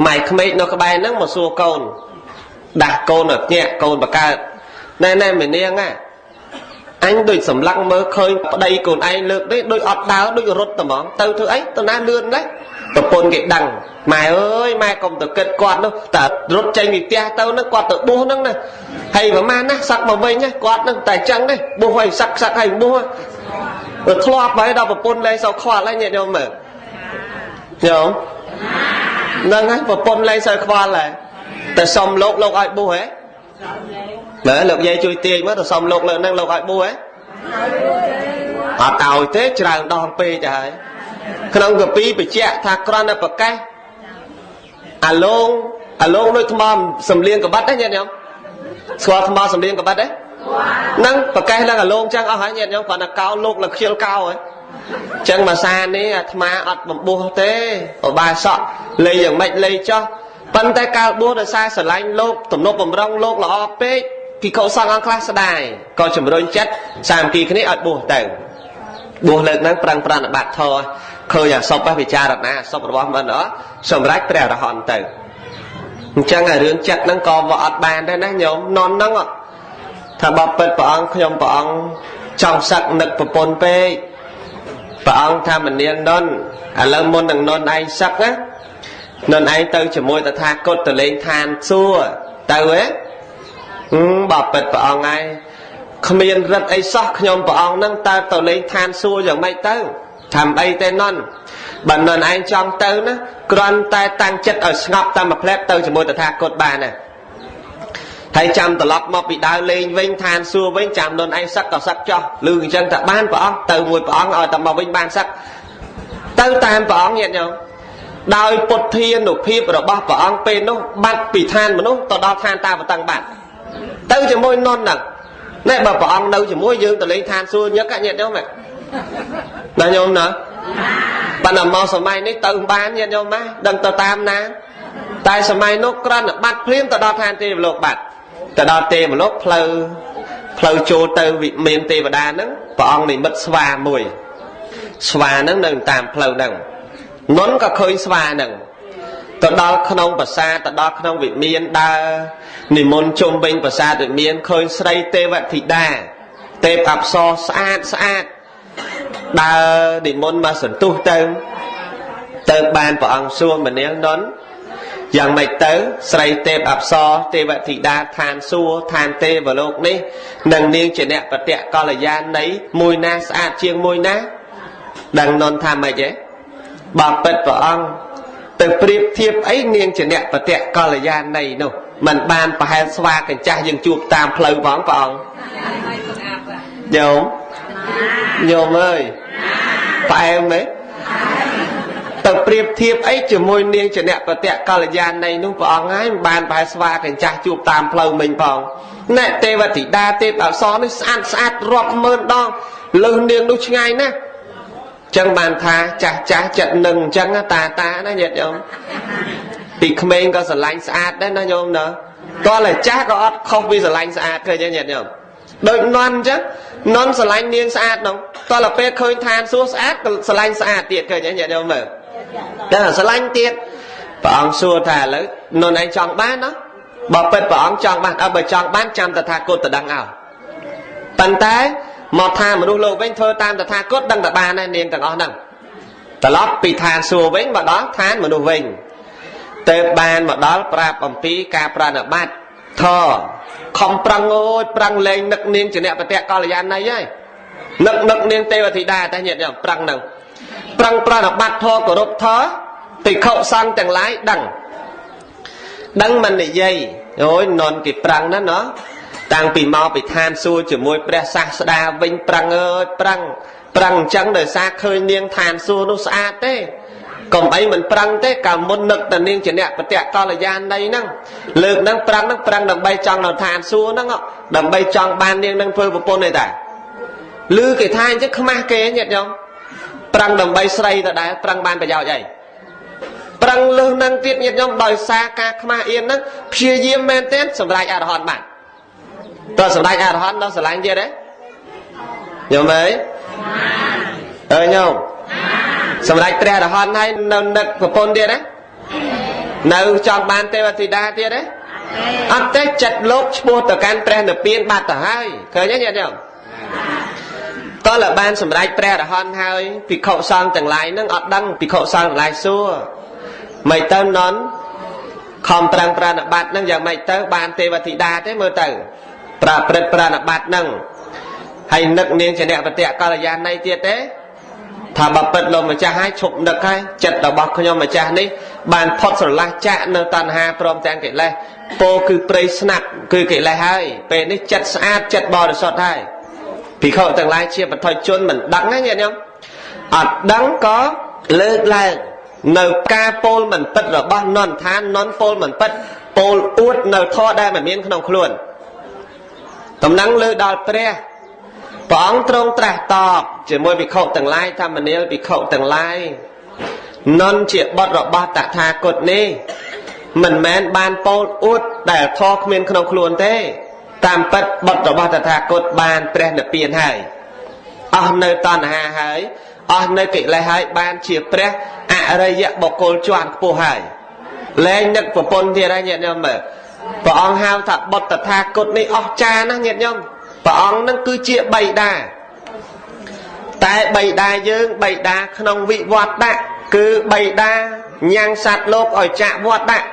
ម៉ែក្មេកនៅក្បែរហ្នឹងមកសួរកូនដាស់កូនឲ្យភ្ញាក់កូនបកើតណែមេនាងអញដូចសម្លឹងមើលឃើញប្តីកូនឯងលើកនេះដូចអត់ដើរដូចរត់តែហ្មងទៅធ្វើអីទៅណាលឿនណាប្រពន្ធគេដឹងម៉ែអើយម៉ែកុំទៅគិតគាត់នោះតែរត់ចេញពីផ្ទះទៅហ្នឹងគាត់ទៅបួសហ្នឹងណាហើយប្រហែលណាសឹកមកវិញគាត់ហ្នឹងតែចឹងទេបួសឲ្យសឹកឲ្យបួសទៅធ្លាប់ហើយដល់ប្រពន្ធលែងសោកខ្វល់ហើយញាតិញោមមើលញោមហ្នឹងហើយប្រពន្ធលែងសើខ្វល់ហើយតែសុំលោកឲ្យបួសហ៎ណែលោកយាយជួយទាញមកទៅសុំលោកលើហ្នឹងលោកឲ្យបួសហ៎អត់ឲ្យទេច្រើនដងពេកទៅហើយក្នុងកាពីបញ្ជាក់ថាគ្រាន់តែប្រកាសអាឡងដូចថ្មសំលៀងកបិតទេញាតិញោមស្គាល់ថ្មសំលៀងកបិតទេហ្នឹងប្រកាសឡើងអាឡងចឹងអស់ហើយញាតិញោមគ្រាន់តែកោលោកលើខ្ជិលកោហ៎ចឹងមួយសានេះអាត្មាអត់បំបួសទេឧបាសកលេយ៉ាងម៉េចលេចោះប៉ុន្តែកាលបួសដោយសារស្រឡាញ់លោកទំនុកបំរុងលោកល្អពេកភិក្ខុសង្ឃអង្គខ្លះស្ដាយក៏ជំរុញចិត្តសាមគ្គីគ្នាឲ្យបួសទៅបួសលើកហ្នឹងប្រឹងប្រណិប័តធម៌ឃើញអាសពពិចារណាអាសពរបស់មិនអត់សម្រាប់ព្រះអរហន្តទៅអញ្ចឹងរឿងចិត្តហ្នឹងក៏វាអត់បានដែរណាញោមនន់ហ្នឹងថាបបិទ្ធព្រះអង្គខ្ញុំព្រះអង្គចង់សឹកនឹកប្រពន្ធពេកព្រះអង្គថាមនាងនន់ឥឡូវមុននឹងនន់ឯងសឹកណានន់ឯងទៅជាមួយតថាគតទៅលេងឋានសួគ៌ទៅហ៎បបិទ្ធព្រះអង្គឯងគ្មានរិទ្ធអីសោះខ្ញុំព្រះអង្គហ្នឹងតើទៅលេងឋានសួគ៌យ៉ាងម៉េចទៅធ្វើអីទេនន់បើនន់ឯងចង់ទៅណាគ្រាន់តែតាំងចិត្តឲ្យស្ងប់តាមមួយផ្លែទៅជាមួយតថាគតបានណាហើយចាំត្រឡប់មកពីដើរលេងវិញឋានសួគ៌វិញចាំនន់ឯងសឹកក៏សឹកចោះឮអញ្ចឹងតែបានព្រះអង្គទៅមួយព្រះអង្គឲ្យតែមកវិញបានសឹកទៅតាមព្រះអង្គញាតិញោមដោយពុទ្ធានុភាពរបស់ព្រះអង្គពេលនោះបាត់ពីឋានមនុស្សទៅដល់ឋានតាវតੰបាត់ទៅជាមួយនន់ហ្នឹងណែបើព្រះអង្គនៅជាមួយយើងទៅលេងឋានសួគ៌ញឹកញាតិញោមណាញោមណាប៉ុន្តែមកសម័យនេះទៅបានញាតិញោមណាដឹងទៅតាមណាតែសម័យនោះគ្រាន់តែបាត់ភ្លាមទៅដល់ឋានទេវលោកបាត់ទៅដល់ទេវលោកផ្លូវចូលទៅវិមានទេវតាហ្នឹងព្រះអង្គនិមិត្តស្វាមួយស្វាហ្នឹងនៅតាមផ្លូវហ្នឹងនន់ក៏ឃើញស្វាហ្នឹងទៅដល់ក្នុងប្រាសាទទៅដល់ក្នុងវិមានដើរនិមន្តជុំវិញប្រាសាទវិមានឃើញស្រីទេវធីតាទេពអប្សរស្អាតដើរនិមន្តមកសន្ទុះទៅបានព្រះអង្គសួរមនាងនន់យ៉ាងម៉េចទៅស្រីទេពអប្សរទេវធីតាឋានសួគ៌ឋានទេវលោកនេះនឹងនាងជាអ្នកបតិកល្យាណីមួយណាស្អាតជាងមួយណាដឹងនន់ថាម៉េចទេបបិទ្ធព្រះអង្គទៅប្រៀបធៀបអីនាងជាអ្នកបតិកល្យាណីនោះមិនបានប្រហែលស្វាកញ្ចាស់យើងជួបតាមផ្លូវផងព្រះអង្គញោមអើយផ្អែមទេទៅប្រៀបធៀបអីជាមួយនាងជាអ្នកបតិកល្យាណីនោះព្រះអង្គហើយមិនបានប្រហែលស្វាកញ្ចាស់ជួបតាមផ្លូវមិញផងណែទេវធីតាទេពអប្សរនេះស្អាតរាប់ម៉ឺនដងលើសនាងនោះឆ្ងាយណាស់ចឹងបានថាចាស់ចិត្តនឹងអញ្ចឹងតាណាញាតិញោមពីក្មេងក៏ស្រឡាញ់ស្អាតដែរណាញោមណាតោះតែចាស់ក៏អត់ខុសពីស្រឡាញ់ស្អាតឃើញទេញាតិញោមដូចនន់អញ្ចឹងនន់ស្រឡាញ់នាងស្អាតនោះតោះតែពេលឃើញឋានសួគ៌ស្អាតក៏ស្រឡាញ់ស្អាតទៀតឃើញទេញាតិញោមមើលតែស្រឡាញ់ទៀតព្រះអង្គសួរថាឥឡូវនន់ឯងចង់បានណាបើពិតព្រះអង្គចង់បានបើចង់បានចាំតថាគតទៅដឹងឲ្យប៉ុន្តែមកថាមនុស្សលោកវិញធ្វើតាមតថាគតដឹងតែបានដែរនាងទាំងអស់ហ្នឹងត្រឡប់ពីឋានសួគ៌វិញមកដល់ឋានមនុស្សវិញទៅបានមកដល់ប្រាប់អំពីការប្រណិប័តធ ខំប្រឹងអូយប្រឹងលេងនឹកនាងជាអ្នកបតៈកល្យាណីហើយនឹកនាងទេវធីតាតែញាតិញោមប្រឹងនឹងប្រឹងប្រណិប័តធម៌គោរពធម៌ភិក្ខុសង្ឃទាំងឡាយដឹងមិននិយាយអូយនន់គេប្រឹងណាណោះតាំងពីមកពីឋានសួគ៌ជាមួយព្រះសាស្តាវិញប្រឹងអើយប្រឹងអញ្ចឹងដោយសារឃើញនាងឋានសួគ៌នោះស្អាតទេកុំអីមិនប្រឹងទេកាលមុននឹកតែនាងជាអ្នកបតៈកល្យាណីហ្នឹងលើកហ្នឹងប្រឹងដើម្បីចង់នៅឋានសួគ៌ហ្នឹងដើម្បីចង់បាននាងនឹងធ្វើប្រពន្ធទេតាឮគេថាអញ្ចឹងខ្មាស់គេញាតិញោមប្រឹងដើម្បីស្រីទៅដែរប្រឹងបានប្រយោជន៍អីប្រឹងលើសនឹងទៀតញាតិញោមដោយសារការខ្មាស់អៀនហ្នឹងព្យាយាមមែនទេសម្រាប់អរហន្តបានតើសម្រាប់អរហន្តដល់ស្រឡាញ់ទៀតទេញោមអើយញោមសម្រាប់ព្រះអរហន្តហើយនៅនឹកប្រពន្ធទៀតណានៅចង់បានទេវធីតាទៀតទេអត់ទេចិត្តលោកឈ្មោះទៅកាន់ព្រះនិព្វានបាត់ទៅហើយឃើញទេញាតិញោមតើលបានសម្រាប់ព្រះអរហន្តហើយភិក្ខុសង្ឃទាំងឡាយនឹងអត់ដឹងភិក្ខុសង្ឃទាំងឡាយសួរមិនទៅនន់ខំប្រឹងប្រណិប័តនឹងយ៉ាងម៉េចទៅបានទេវធីតាទេមើលទៅប្រព្រឹត្តប្រណិប័តនឹងហើយនឹកនាងជាអ្នកបតៈកល្យាណីទៀតទេថាបពិតលោកម្ចាស់ឲ្យឈប់នឹកហើយចិត្តរបស់ខ្ញុំម្ចាស់នេះបានផុតស្រឡះចាក់នៅតណ្ហាព្រមទាំងកិលេសពោគឺព្រៃស្នាប់គឺកិលេសហើយពេលនេះចិត្តស្អាតចិត្តបរិសុទ្ធហើយភិក្ខុទាំងឡាយជាបឋិជនមិនដឹងណាញាតិញោមអត់ដឹងក៏លើកឡើងនៅការពោលមិនពិតរបស់នន្តាននន់ពោលមិនពិតពោលអួតនៅធម៌ដែលមិនមានក្នុងខ្លួនតំណឹងលើដល់ព្រះអង្គទ្រង់ត្រាស់តបជាមួយភិក្ខុទាំងឡាយថាមនាលភិក្ខុទាំងឡាយនន់ជាបុត្ររបស់តថាគតនេះមិនមែនបានពោលអួតដែលធម៌គ្មានក្នុងខ្លួនទេតាមពិតបុត្ររបស់តថាគតបានព្រះនិព្វានហើយអស់នៅតណ្ហាហើយអស់នៅកិលេសហើយបានជាព្រះអរិយបុគ្គលជាន់ខ្ពស់ហើយលែងនឹកប្រពន្ធទៀតហើយញាតិញោមមើលព្រះអង្គហៅថាបុត្រតថាគតនេះអស្ចារ្យណាស់ញាតិញោមព្រះអង្គនឹងគឺជាបិតាតែបិតាយើងបិតាក្នុងវិវត្តដាក់គឺបិតាញ៉ាំងសត្វលោកឲ្យចាក់វត្តដាក់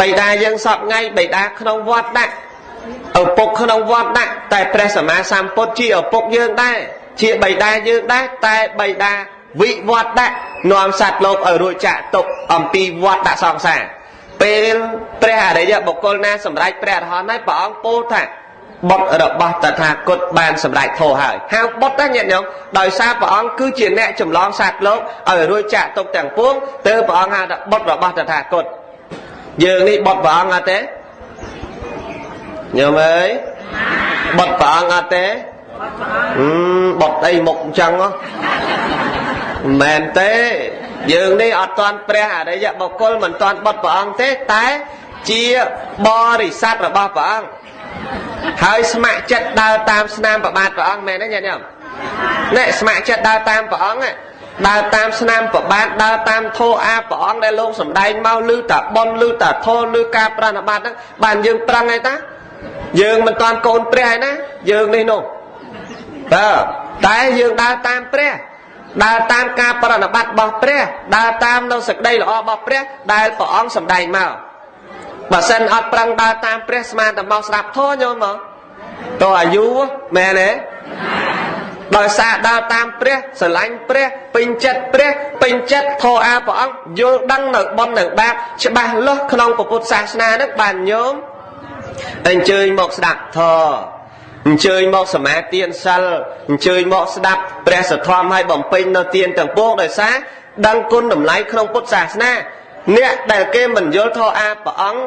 បិតាយើងសពថ្ងៃបិតាក្នុងវត្តដាក់ឪពុកក្នុងវត្តដាក់តែព្រះសម្មាសម្ពុទ្ធជាឪពុកយើងដែរជាបិតាយើងដែរតែបិតាវិវត្តដាក់នាំសត្វលោកឲ្យរួចចាក់ទុកអំពីវត្តដាក់សង្សារពេលព្រះអរិយបុគ្គលណាសម្រេចព្រះអរហន្តហើយព្រះអង្គពោលថាបុត្ររបស់តថាគតបានសម្រេចធម៌ហើយហៅបុត្រញាតិញោមដោយសារព្រះអង្គគឺជាអ្នកចម្លងសត្វលោកឲ្យរួចចាក់ទុកទាំងពួងទើបព្រះអង្គហៅថាបុត្ររបស់តថាគតយើងនេះបុត្រព្រះអង្គអត់ទេញោមអើយបុត្រព្រះអង្គអត់ទេបុត្រអីមុខអញ្ចឹងមិនមែនទេយើងនេះអត់ទាន់ព្រះអរិយបុគ្គលមិនទាន់បុត្រព្រះអង្គទេតែជាបរិស័ទរបស់ព្រះអង្គហើយស្ម័គ្រចិត្តដើរតាមស្នាមប្របាទព្រះអង្គមែនទេញាតិញោមនេះស្ម័គ្រចិត្តដើរតាមព្រះអង្គដើរតាមស្នាមប្របាទដើរតាមធម៌អាព្រះអង្គដែលលោកសម្ដែងមកឮតាប៉ុនឮតាធម៌ឮការប្រណិប័តហ្នឹងបានយើងប្រឹងហើយតាយើងមិនតាន់កូនព្រះហើយណាយើងនេះនោះតែយើងដើរតាមព្រះដើរតាមការប្រណិប័តរបស់ព្រះដើរតាមនៅសេចក្តីល្អរបស់ព្រះដែលព្រះអង្គសម្ដែងមកបើសិនអត់ប្រឹងដើរតាមព្រះស្មានតែមកស្ដាប់ធម៌ញោមមកតើអាយុមែនទេដោយសារដើរតាមព្រះស្រឡាញ់ព្រះពេញចិត្តព្រះពេញចិត្តធម៌អាព្រះអង្គយល់ដឹងនៅបុណ្យនៅបាបច្បាស់លាស់ក្នុងពុទ្ធសាសនានឹងបានញោមអញ្ជើញមកស្ដាប់ធម៌អញ្ជើញមកសមាធិទានសិលអញ្ជើញមកស្ដាប់ព្រះសទ្ធំឲ្យបំពេញនៅទានទាំងពួងដោយសារដឹងគុណតម្លៃក្នុងពុទ្ធសាសនាអ្នកដែលគេមិនយល់ធម៌អាព្រះអង្គ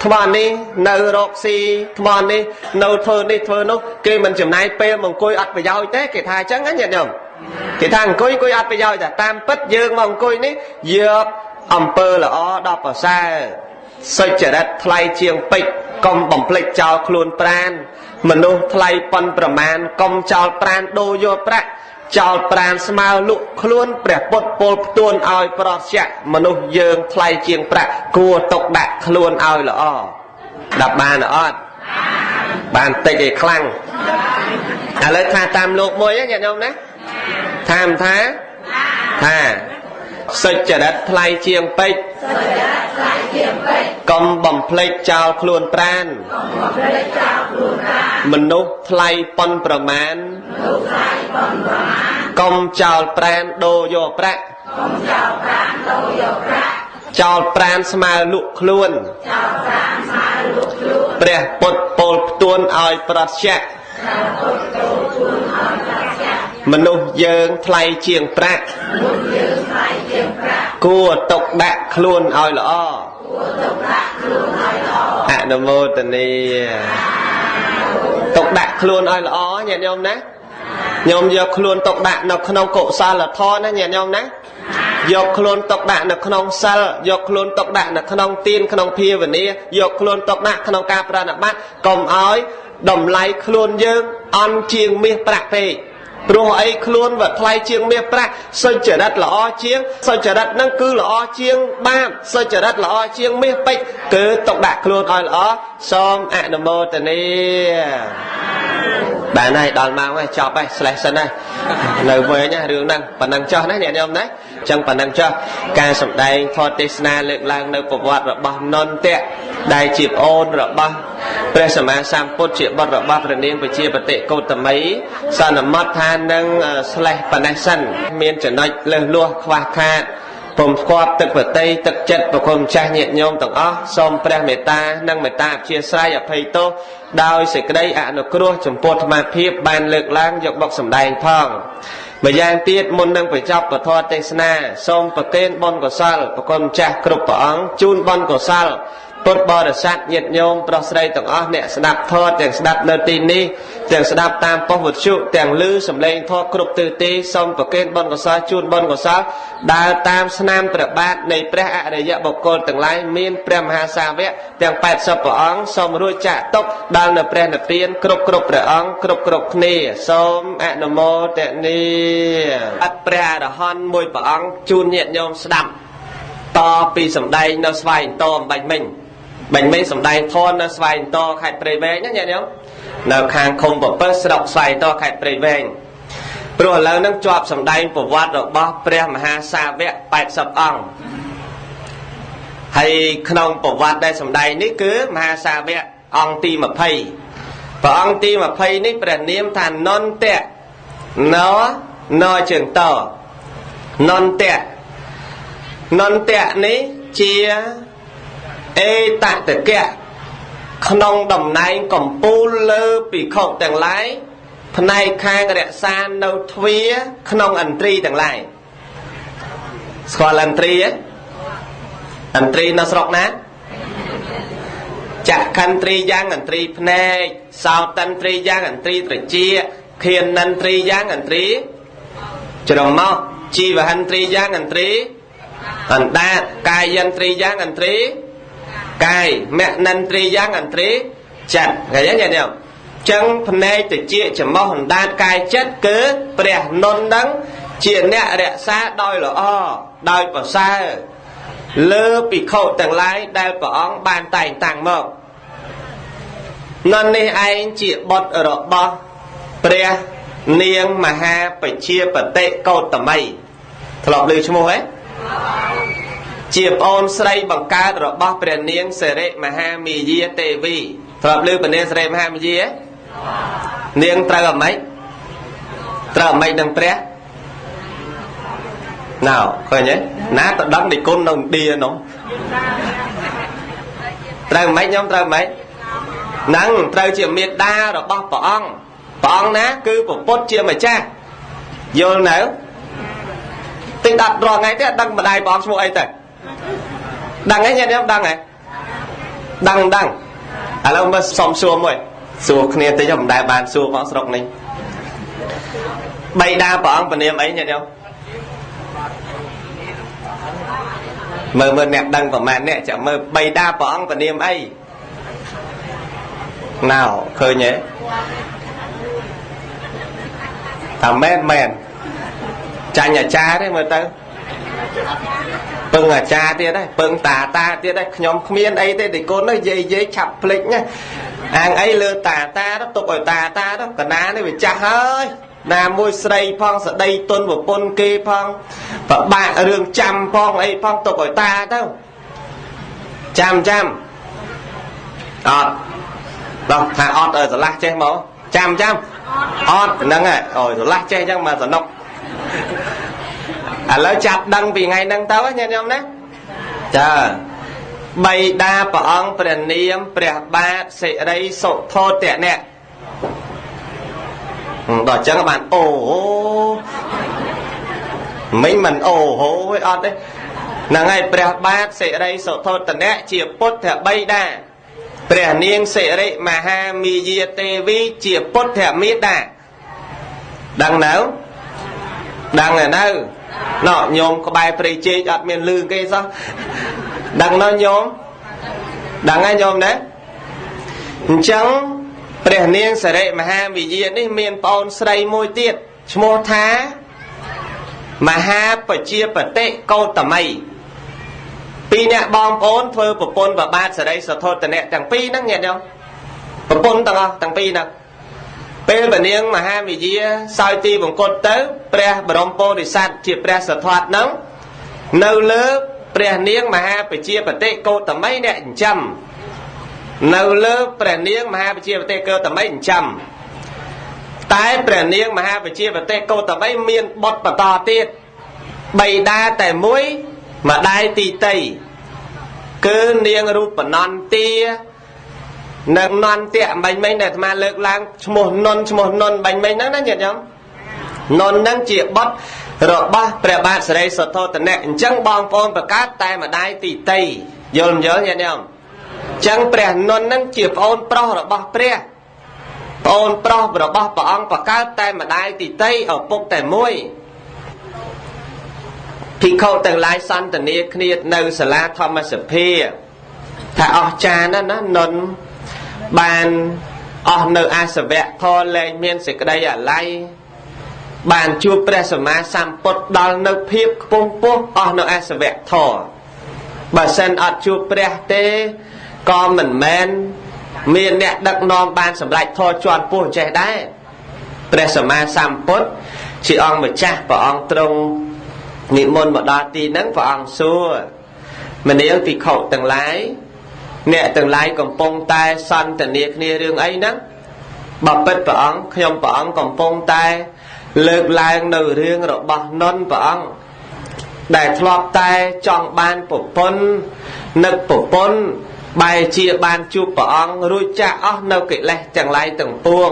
ថ្មនេះនៅរកស៊ីថ្មនេះនៅធ្វើនេះធ្វើនោះគេមិនចំណាយពេលមកអង្គុយអត់ប្រយោជន៍ទេគេថាអញ្ចឹងណាញាតិញោមគេថាអង្គុយអត់ប្រយោជន៍តែតាមពិតយើងមកអង្គុយនេះយកអំពើល្អដល់ប្រសើរសុចរិតថ្លៃជាងពេជ្រកុំបំភ្លេចចោលខ្លួនប្រាណមនុស្សថ្លៃប៉ុនប្រមាណកុំចោលប្រាណដូរយកប្រាក់ចោលប្រាណស្មើលក់ខ្លួនព្រះពុទ្ធពោលផ្ទួនឲ្យប្រស្យមនុស្សយើងថ្លៃជាងប្រាក់គួរទុកដាក់ខ្លួនឲ្យល្អដល់បានអត់បានតិចឯខ្លាំងឥឡូវថាតាមលោកមួយញាតិញោមណាថា សុចរិតថ្លៃជាងពេជ្រកុំបំភ្លេចចោលខ្លួនប្រាណមនុស្សថ្លៃប៉ុនប្រមាណកុំចោលប្រាណដូរយកប្រាក់ចោលប្រាណស្មើលក់ខ្លួនព្រះពុទ្ធពោលផ្ទួនឲ្យប្រតិយៈមនុស្សយើងថ្លៃជាងប្រាក់គួរទុកដាក់ខ្លួនឲ្យល្អអនុមោទនាទុកដាក់ខ្លួនឲ្យល្អញាតិញោមណាញោមយកខ្លួនទុកដាក់នៅក្នុងកុសលធម៌ណាញាតិញោមណាយកខ្លួនទុកដាក់នៅក្នុងសិលយកខ្លួនទុកដាក់នៅក្នុងទានក្នុងភាវនាយកខ្លួនទុកដាក់ក្នុងការប្រណិប័តកុំឲ្យតម្លៃខ្លួនយើងអន់ជាងមាសប្រាក់ពេកព្រោះអីខ្លួនវាថ្លៃជាងមាសប្រាក់សុចរិតល្អជាងសុចរិតហ្នឹងគឺល្អជាងបាបសុចរិតល្អជាងមាសពេជ្រគឺទុកដាក់ខ្លួនឲ្យល្អសូមអនុមោទនាបានហើយដល់ម៉ោងហើយចប់ហើយស្លេះសិនហើយនៅវិញណារឿងហ្នឹងប៉ុណ្ណឹងចុះណាអ្នកញោមណាអញ្ចឹងប៉ុណ្ណឹងចុះការសម្ដែងធម៌ទេសនាលើកឡើងនៅប្រវត្តិរបស់នន្តៈដែលជាប្អូនរបស់ព្រះសម្មាសម្ពុទ្ធជាបុត្ររបស់ព្រះនាងពជាបតិកោតមីសន្មតថានឹងស្លេះប៉ុណ្ណេះសិនមានចំណុចលើសលួសខ្វះខាតពុំស្គាល់ទឹកប្រតិទឹកចិត្តប្រគុំចាស់ញាតិញោមទាំងអស់សូមព្រះមេត្តានិងមេត្តាអព្យាស្រ័យអភ័យទោសដោយសេចក្តីអនុគ្រោះចំពោះអាត្មាភាពបានលើកឡើងយកបុកសម្ដែងផងម្យ៉ាងទៀតមុននឹងបញ្ចប់ពធទេសនាសូមប្រគេនបុណ្យកុសលប្រគុំចាស់គ្រប់ព្រះអង្គជូនបុណ្យកុសលពុទ្ធបរិស័ទញាតិញោមប្រុសស្រីទាំងអស់អ្នកស្ដាប់ធម៌ទាំងស្ដាប់នៅទីនេះទាំងស្ដាប់តាមប៉ុស្តិ៍វិទ្យុទាំងឮសំឡេងធម៌គ្រប់ទិសទីសូមប្រគេនបុណ្យកុសលជូនបុណ្យកុសលដើរតាមស្នាមព្រះបាទនៃព្រះអរិយបុគ្គលទាំងឡាយមានព្រះមហាសាវកទាំង80ព្រះអង្គសូមរួចចាក់ទុកដល់នៅព្រះនិព្វានគ្រប់ព្រះអង្គគ្រប់គ្នាសូមអនុមោទនាអត់ព្រះអរហន្តមួយព្រះអង្គជូនញាតិញោមស្ដាប់តពីសម្ដែងនៅស្វាយតអំបញ្ញមិញសម្ដែងធននៅស្វាយតខេត្តព្រៃវែងណាញាតិញោមនៅខាងឃុំពពើស្រុកស្វាយតខេត្តព្រៃវែងព្រោះឥឡូវហ្នឹងជាប់សម្ដែងប្រវត្តិរបស់ព្រះមហាសាវក80អង្គហើយក្នុងប្រវត្តិដែលសម្ដែងនេះគឺមហាសាវកអង្គទី20ព្រះអង្គទី20នេះព្រះនាមថានន្តៈណជើងតនន្តៈនេះជាអេតតកៈក្នុងតំណែងកំពូលលើភិក្ខុទាំងឡាយផ្នែកខាងរក្សានៅទ្វារក្នុងឥន្ទ្រីទាំងឡាយស្គាល់ឥន្ទ្រីទេឥន្ទ្រីនៅស្រុកណាចក្ខន្ទ្រីយ៉ាងឥន្ទ្រីភ្នែកសោតន្ទ្រីយ៉ាងឥន្ទ្រីត្រចៀកឃានន្ទ្រីយ៉ាងឥន្ទ្រីច្រមុះជីវហន្ទ្រីយ៉ាងឥន្ទ្រីអណ្ដាតកាយន្ទ្រីយ៉ាងឥន្ទ្រីកាយមនន្ទ្រីយ៉ាងឥន្ទ្រីចិត្តឃើញទេញាតិញោមចឹងភ្នែកតិចច្រមុះអណ្ដាតកាយចិត្តគឺព្រះនន្ទនឹងជាអ្នករក្សាដោយល្អដោយប្រសើរលើភិក្ខុទាំងឡាយដែលព្រះអង្គបានតែងតាំងមកនន្ទនេះឯងជាបុត្ររបស់ព្រះនាងមហាបជាបតិកោតមីធ្លាប់ឮឈ្មោះទេជាប្អូនស្រីបង្កើតរបស់ព្រះនាងសិរិមហាមាយាទេវីធ្លាប់ឮព្រះនាងសិរិមហាមាយានាងត្រូវអ្មេចនឹងព្រះណៅឃើញទេណាទៅដឹងនិគុណនៅឥណ្ឌានោះត្រូវអ្មេចខ្ញុំត្រូវអ្មេចហ្នឹងត្រូវជាមេត្តារបស់ព្រះអង្គណាគឺពុទ្ធជាម្ចាស់យល់នៅទិញ10រងថ្ងៃទេអត់ដឹងម្ដាយព្រះអង្គឈ្មោះអីទៅដឹងហ៎ញាតិញោមដឹងហ៎ដឹងឥឡូវមើលសុំសួរមួយសួរគ្នាតិចមិនដែលបានសួរផងស្រុកនេះបិតាព្រះអង្គពនាមអីញាតិញោមមើលអ្នកដឹងប្រហែលអ្នកចាំមើលបិតាព្រះអង្គពនាមអីណៅឃើញទេថាមែនចាញ់អាចារ្យទេមើលទៅពឹងអាចារ្យទៀតដែរពឹងតាទៀតដែរខ្ញុំគ្មានអីទេនិគុណនេះនិយាយឆាប់ភ្លេចណាអាងអីលើតាទុកឲ្យតាទៅកណានេះវាចាស់ហើយ ណាមួយស្រីផងស្ដីទុនប្រពន្ធគេផងប្របាក់រឿងចាំផងអីផងទុកឲ្យតាទៅចាំអត់ដល់ថាអត់ឲ្យស្រឡះចេះមកចាំអត់ហ្នឹងហើយអូយស្រឡះចេះអញ្ចឹងមកសនុកឥឡូវចាប់ដឹងពីថ្ងៃហ្នឹងទៅញាតិញោមណាចាបិតាព្រះអង្គព្រះនាមព្រះបាទសិរីសុធោទៈអ្នកដល់អញ្ចឹងបានអូមិញមិនអូហូទេអត់ទេហ្នឹងហើយព្រះបាទសិរីសុធោទៈអ្នកជាពុទ្ធបិតាព្រះនាងសិរិមហាមាយាទេវីជាពុទ្ធមេតាដឹងនៅដឹងនៅណោញោមក្បែរព្រៃជែកអត់មានលឺគេសោះដឹងណោញោមដឹងហើយញោមណាអញ្ចឹងព្រះនាងសិរិមហាមាយានេះមានប្អូនស្រីមួយទៀតឈ្មោះថាមហាបជាបតិកោតមីពីរអ្នកបងប្អូនធ្វើប្រពន្ធប្របាទសិរីសុធោទៈទាំងពីរហ្នឹងញាតិញោមប្រពន្ធទាំងអស់ទាំងពីរហ្នឹងពេលព្រះនាងមហាមាយាសោយទីបង្គត់ទៅព្រះបរមពោធិសត្វជាព្រះសទ្ធត្ថហ្នឹងនៅលើព្រះនាងមហាបជាបតិកោតមីអ្នកចិញ្ចឹមនៅលើព្រះនាងមហាបជាបតិកោតមីចិញ្ចឹមតែព្រះនាងមហាបជាបតិកោតមីមានបុត្របន្តទៀតបិតាតែមួយម្ដាយទីតីគឺនាងរូបនន្ទានៅនន្ទៈបាញ់មិញដែលអាត្មាលើកឡើងឈ្មោះនុនបាញ់មិញហ្នឹងណាញាតិញោមនុនហ្នឹងជាបុត្ររបស់ព្រះបាទសិរីសុធោទៈអញ្ចឹងបងប្អូនប្រកើតតែម្ដាយទីតីយល់ញាតិញោមអញ្ចឹងព្រះនុនហ្នឹងជាប្អូនប្រុសរបស់ព្រះប្អូនប្រុសរបស់ព្រះអង្គប្រកើតតែម្ដាយទីតីឪពុកតែមួយភិក្ខុទាំងឡាយសន្ទនាគ្នានៅសាលាធម្មសភាថាអស្ចារ្យណាស់ណានុនបានអស់នៅអាសវៈធរលែងមានសេចក្តីអាល័យបានជួបព្រះសម្មាសម្ពុទ្ធដល់នៅភាពខ្ពង់ពោះអស់នៅអាសវៈធរបើសិនអត់ជួបព្រះទេក៏មិនមែនមានអ្នកដឹកនាំបានសម្រេចធរជាន់ពោះចេះដែរព្រះសម្មាសម្ពុទ្ធជាអង្គម្ចាស់ព្រះអង្គទ្រង់និមន្តមកដល់ទីហ្នឹងព្រះអង្គសួរមនាលភិក្ខុទាំងឡាយអ្នកទាំងឡាយកំពុងតែសន្ទនាគ្នារឿងអីហ្នឹងបើពិតព្រះអង្គខ្ញុំព្រះអង្គកំពុងតែលើកឡើងនៅរឿងរបស់នុនព្រះអង្គដែលធ្លាប់តែចង់បានប្រពន្ធនឹកប្រពន្ធបែរជាបានជួបព្រះអង្គរួចចាក់អស់នៅកិលេសទាំងឡាយទាំងពួង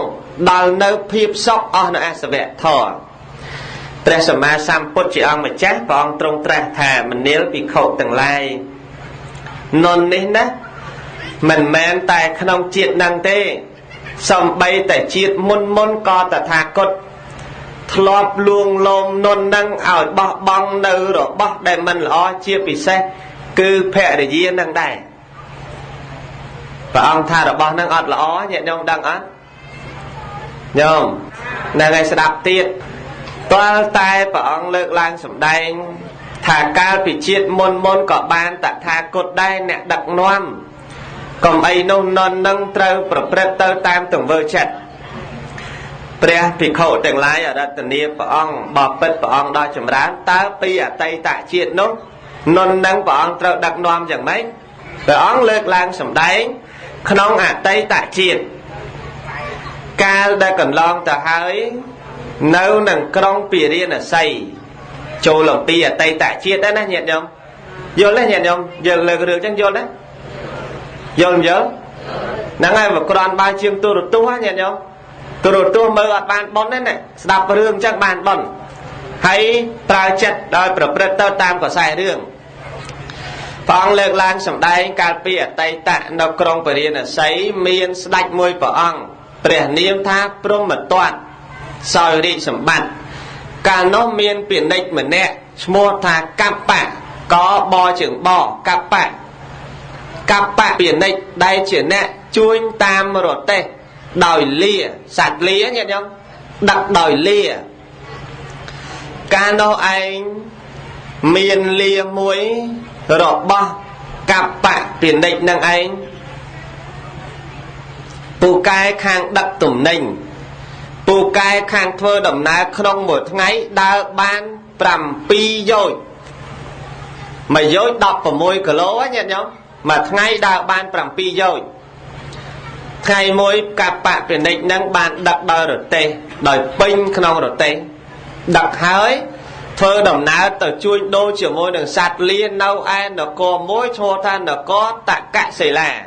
ដល់នៅភាពសុខអស់នៅអសវៈធម៌ព្រះសម្មាសម្ពុទ្ធជាអង្គម្ចាស់ព្រះអង្គទ្រង់ត្រាស់ថាមនាលភិក្ខុទាំងឡាយនុននេះណាមិនមែនតែក្នុងជាតិហ្នឹងទេសូម្បីតែជាតិមុនក៏តថាគតធ្លាប់លួងលោមនុនហ្នឹងឲ្យបោះបង់នៅរបស់ដែលមិនល្អជាពិសេសគឺភរិយានឹងដែរព្រះអង្គថារបស់ហ្នឹងអត់ល្អញាតិញោមដឹងអត់ញោមនៅឲ្យស្ដាប់ទៀតទាល់តែព្រះអង្គលើកឡើងសម្ដែងថាកាលពីជាតិមុនក៏បានតថាគតដែរអ្នកដឹកនាំកុំអីនោះនន់នឹងត្រូវប្រព្រឹត្តទៅតាមទង្វើចិត្តព្រះភិក្ខុទាំងឡាយអរតនីព្រះអង្គបបិទ្ធព្រះអង្គដល់ចម្រើនតើពីអតីតជាតិនោះនន់នឹងព្រះអង្គត្រូវដឹកនាំយ៉ាងម៉េចព្រះអង្គលើកឡើងសម្ដែងក្នុងអតីតជាតិកាលដែលកន្លងទៅហើយនៅនឹងក្រុងពារាណសីចូលអំពីអតីតជាតិដែរណាញាតិញោមយល់ទេញាតិញោមយល់លើរឿងចឹងយល់ទេយល់ហ្នឹងហើយបើក្រាន់បើជាងទូរទស្សន៍ញាតិញោមទូរទស្សន៍មើលអត់បានប៉ុនទេណាស្ដាប់រឿងចឹងបានប៉ុនហើយប្រើចិត្តដោយប្រព្រឹត្តទៅតាមកខ្សែរឿងព្រះអង្គលើកឡើងសម្ដែងកាលពីអតីតនៅក្រុងពារាណសីមានស្ដេចមួយព្រះអង្គព្រះនាមថាព្រហ្មទត្តសោយរាជសម្បត្តិកាលនោះមានពាណិជ្ជម្នាក់ឈ្មោះថាកប្បៈកបជើងបកប្បៈពាណិជ្ជដែលជាអ្នកជួញតាមរទេះដោយលាសត្វលាញាតិញោមដឹកដោយលាកាលនោះឯងមានលាមួយរបស់កប្បៈពាណិជ្ជនឹងឯងពូកែខាងដឹកទំនិញ pù cai khang thơ đầm ná không một ngày đa ban pram pi dôi mà dối đọc vào môi cờ lố á nhận nhá mà ngày đa ban pram pi dôi ngày môi cặp bạc biển định năng ban đặt đòi rồi tê đòi pin không rồi tê đặt hới thơ đầm ná tờ chui đô chiều môi đường sạt liên nâu ai nó có mối cho than nó có tạ cả xảy là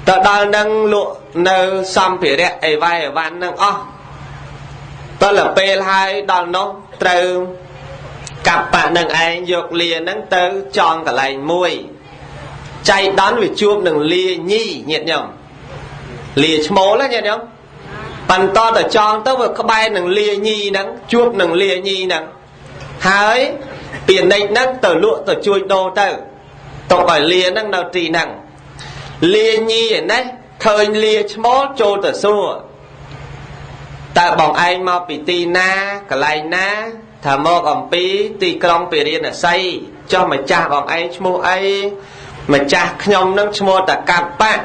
tờ đòi nâng lụa nâu xăm phía đẹp ấy vai ở van nâng o tờ là P2 đòi nó từ cặp bạn nâng ai dược liền nâng tớ tròn cả lành môi chạy đón vì chuông đừng lia nhi nhiệt nhầm lìa mố lá nhiệt nhầm bằng to tờ tròn tớ vừa có bay nâng lia nhi nâng chuông nâng lia nhi nâng hái tiền định nâng tờ lụa tờ chui đô tờ tộc gọi lia nâng nào trì nâng lia nhi ở đây thời lia mố trô tờ xua ta bọn anh mau bị tì na cả lại na thả mô còn bí tì công bị riêng ở xây cho mà cha bọn anh mua ấy mà cha nhông nâng mua ta cặp bạc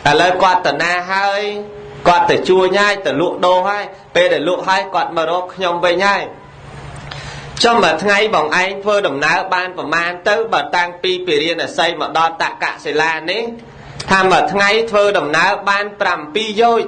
à lời quạt tờ na hai quạt tờ chua nhai tờ lụa đô hai bê để lụa hai quạt mà đô nhông về nhai cho mà ngay bọn anh vơ đồng ná ban và man tới bà tăng pi bị riêng ở xây mà đo tạ cả sẽ là nế tham mà ngay vơ đồng ná ban pram pi dôi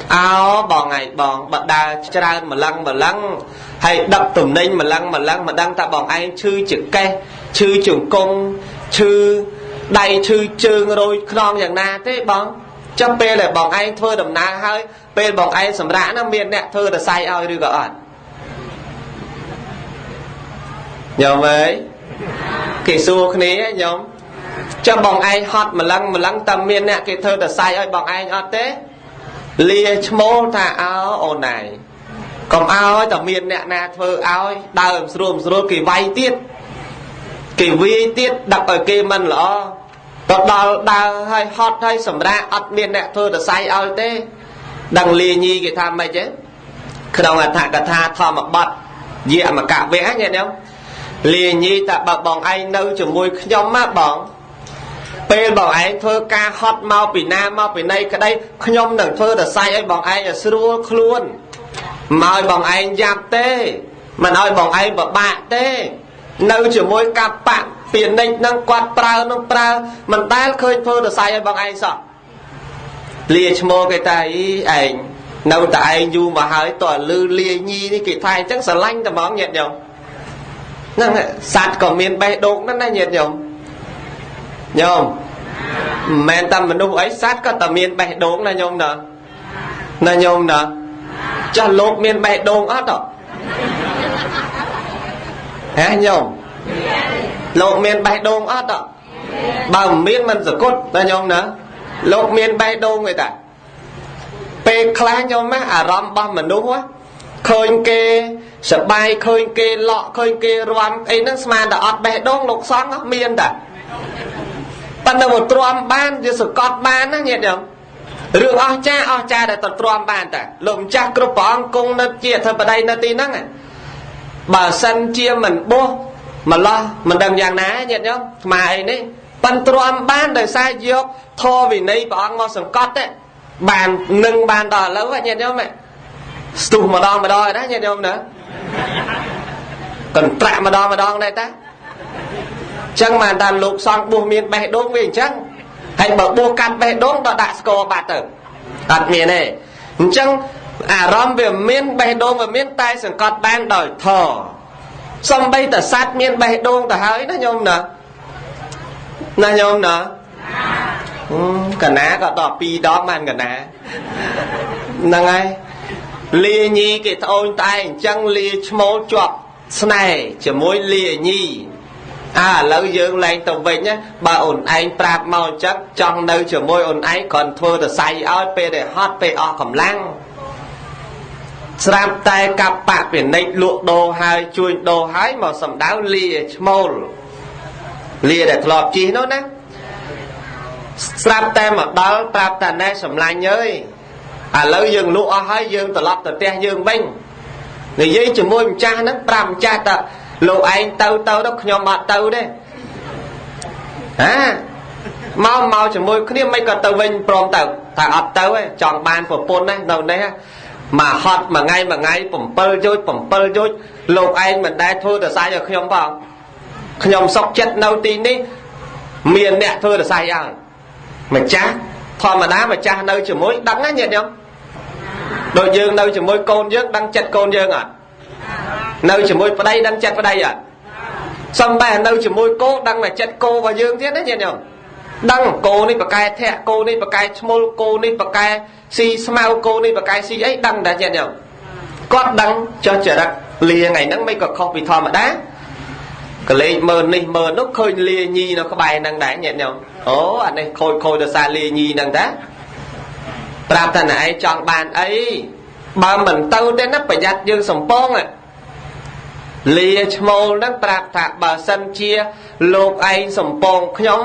áo bọn ngày bọn bật đà ra mà lăng hay đập tùm ninh mà lăng mà đăng ta bọn anh chư chữ cây chư trường công chư đầy chư trường rồi nonอย่างna thế bọn cho bê là bọn anh thơ đầm na hơi bê bọn anh sầm rã nó miền nè thơ là sai ao đi gọi nhớ với kỳ xua khné nhóm cho bọn anh hot mà lăng tầm miền nè cái thơ là sai ơi bọn anh hot thế lia mô ta áo ồn này còn áo ấy tầm miền nè nè thơ áo đào srum kỳ vay tiết kỳ vi tiết đặt ở kia mình lõ đào hay hot hay sầm ra ắt miền nè thơ là sai áo thế đằng lia nhi cái tham mày chứ khi nào mà thả cả tha thò mà bật dịa mà cả vẽ nhỉ không lia nhi ta bật bọn anh đâu chừng môi nhóm má bọn bên bọn anh thơ ca hot mau bị nam mau bị nay cái đây nhom đừng thơ là sai ấy bọn anh là sưu luôn mà bọn anh giáp tê mà nói bọn anh bảo bạn tê nâu chỉ môi cặp bạn tiền ninh năng quạt prao mình ta khơi thơ là sai ấy bọn anh sợ lia mô cái tay ảnh nâu tại anh du mà hỏi tòa lư lia nhi đi kỳ thai chắc sợ lanh tầm bóng nhiệt nhồng năng sạt còn miền bay đột nó này nhiệt nhồng nhôm men tâm mình đâu ấy sát có tầm miền bay đốn là nhôm nè là nhôm nè cho lột miền bay đốn ớt rồi hả nhôm lột miền bay đốn ớt rồi bằng miền mình rồi cốt là nhôm nè lột miền bay đốn người ta pe khai nhôm má à rom bom mình đúng quá khơi kê sợ bay khơi kê lọ khơi kê rom ấy nó mà đã ọt bay đốn lột xoắn á miền ta ban đầu một tròn ban như sự cọt ban á nhiệt không rượu o cha để tập tròn ban ta lùm cha cướp bóng cung nó chia thôi vào đây nó tin năng à bà sân chia mình bô mà lo mình đầm vàng ná nhiệt không mà ấy nấy ban tròn ban đời sai dốc thô vì nấy bóng ngon sừng cọt đấy bàn nâng bàn đỏ lâu vậy nhiệt không mẹ tù mà đo đó nhiệt không nữa còn trạ mà đo đây ta chẳng mà ta lục xong buông miền bè đốn vì chẳng hay bảo buông cắt bè đốn đó đã score bà tử đặt miền này chẳng à rõm về miền bè đốn và miền tay sừng cọt ban đời thở xong bây ta sát miền bè đốn ta hơi nó nhôm nè cả ná có đỏ pi đó man cả ná nè ngay lia nhi cái thôi tay chẳng lia mô chọc này chỉ mối lia nhi à lâu dương lên tàu về nhé bà ổn anh prap màu chắc trong nơi chờ môi ổn anh còn thua là say áo pe để hot pe o cầm lăng sram tay cặp bạc biển nịch lụa đồ hai chui đồ hái màu sầm đáo lia small lia để lọp chi nó nè sram tay mà đó prap tàn này sầm lanh nhơi à lâu dương lụa hái dương tờ lọp tờ te dương binh người dây chờ môi cha nó pram cha ta lộ anh tâu đó nhom mặt tâu đấy à mau chờ môi kia mấy con tâu vinh prom tâu ថាអត់ទៅទេចង់បានប្រពន្ធណានៅនេះមកហត់មួយថ្ងៃ7យោជ7យោជលោកឯងមិនដែលធ្វើរស័យឲ្យខ្ញុំផងខ្ញុំសុខចិត្តនៅទីនេះមានអ្នកធ្វើរស័យឲ្យម្ចាស់ធម្មតាម្ចាស់នៅជាមួយដឹងណាញាតិញោមដូចយើងនៅជាមួយកូនយើងដឹងចិត្តកូនយើងអត់នៅជាមួយប្តីដឹងចិត្តប្តីអត់សំបែនៅជាមួយគោដឹងតែចិត្តគោរបស់យើងទៀតណាញាតិញោមដឹងគោនេះប្រកែធាក់គោនេះប្រកែឈ្មោលគោនេះប្រកែស៊ីស្មៅគោនេះប្រកែស៊ីអីដឹងតែញាតិញោមគាត់ដឹងចុះចរិតលាថ្ងៃហ្នឹងមិនក៏ខុសពីធម្មតាកលេចមើលនេះមើលនោះឃើញលាញីនៅក្បែរហ្នឹងដែរញាតិញោមអូអានេះខូចដោយសារលាញីហ្នឹងតាប្រាប់ថាណែឯងចង់បានអីបើមិនទៅទេណាប្រយ័ត្នយើងសំពងលាឈ្មោលហ្នឹងប្រាប់ថាបើសិនជាលោកឯងសំពងខ្ញុំ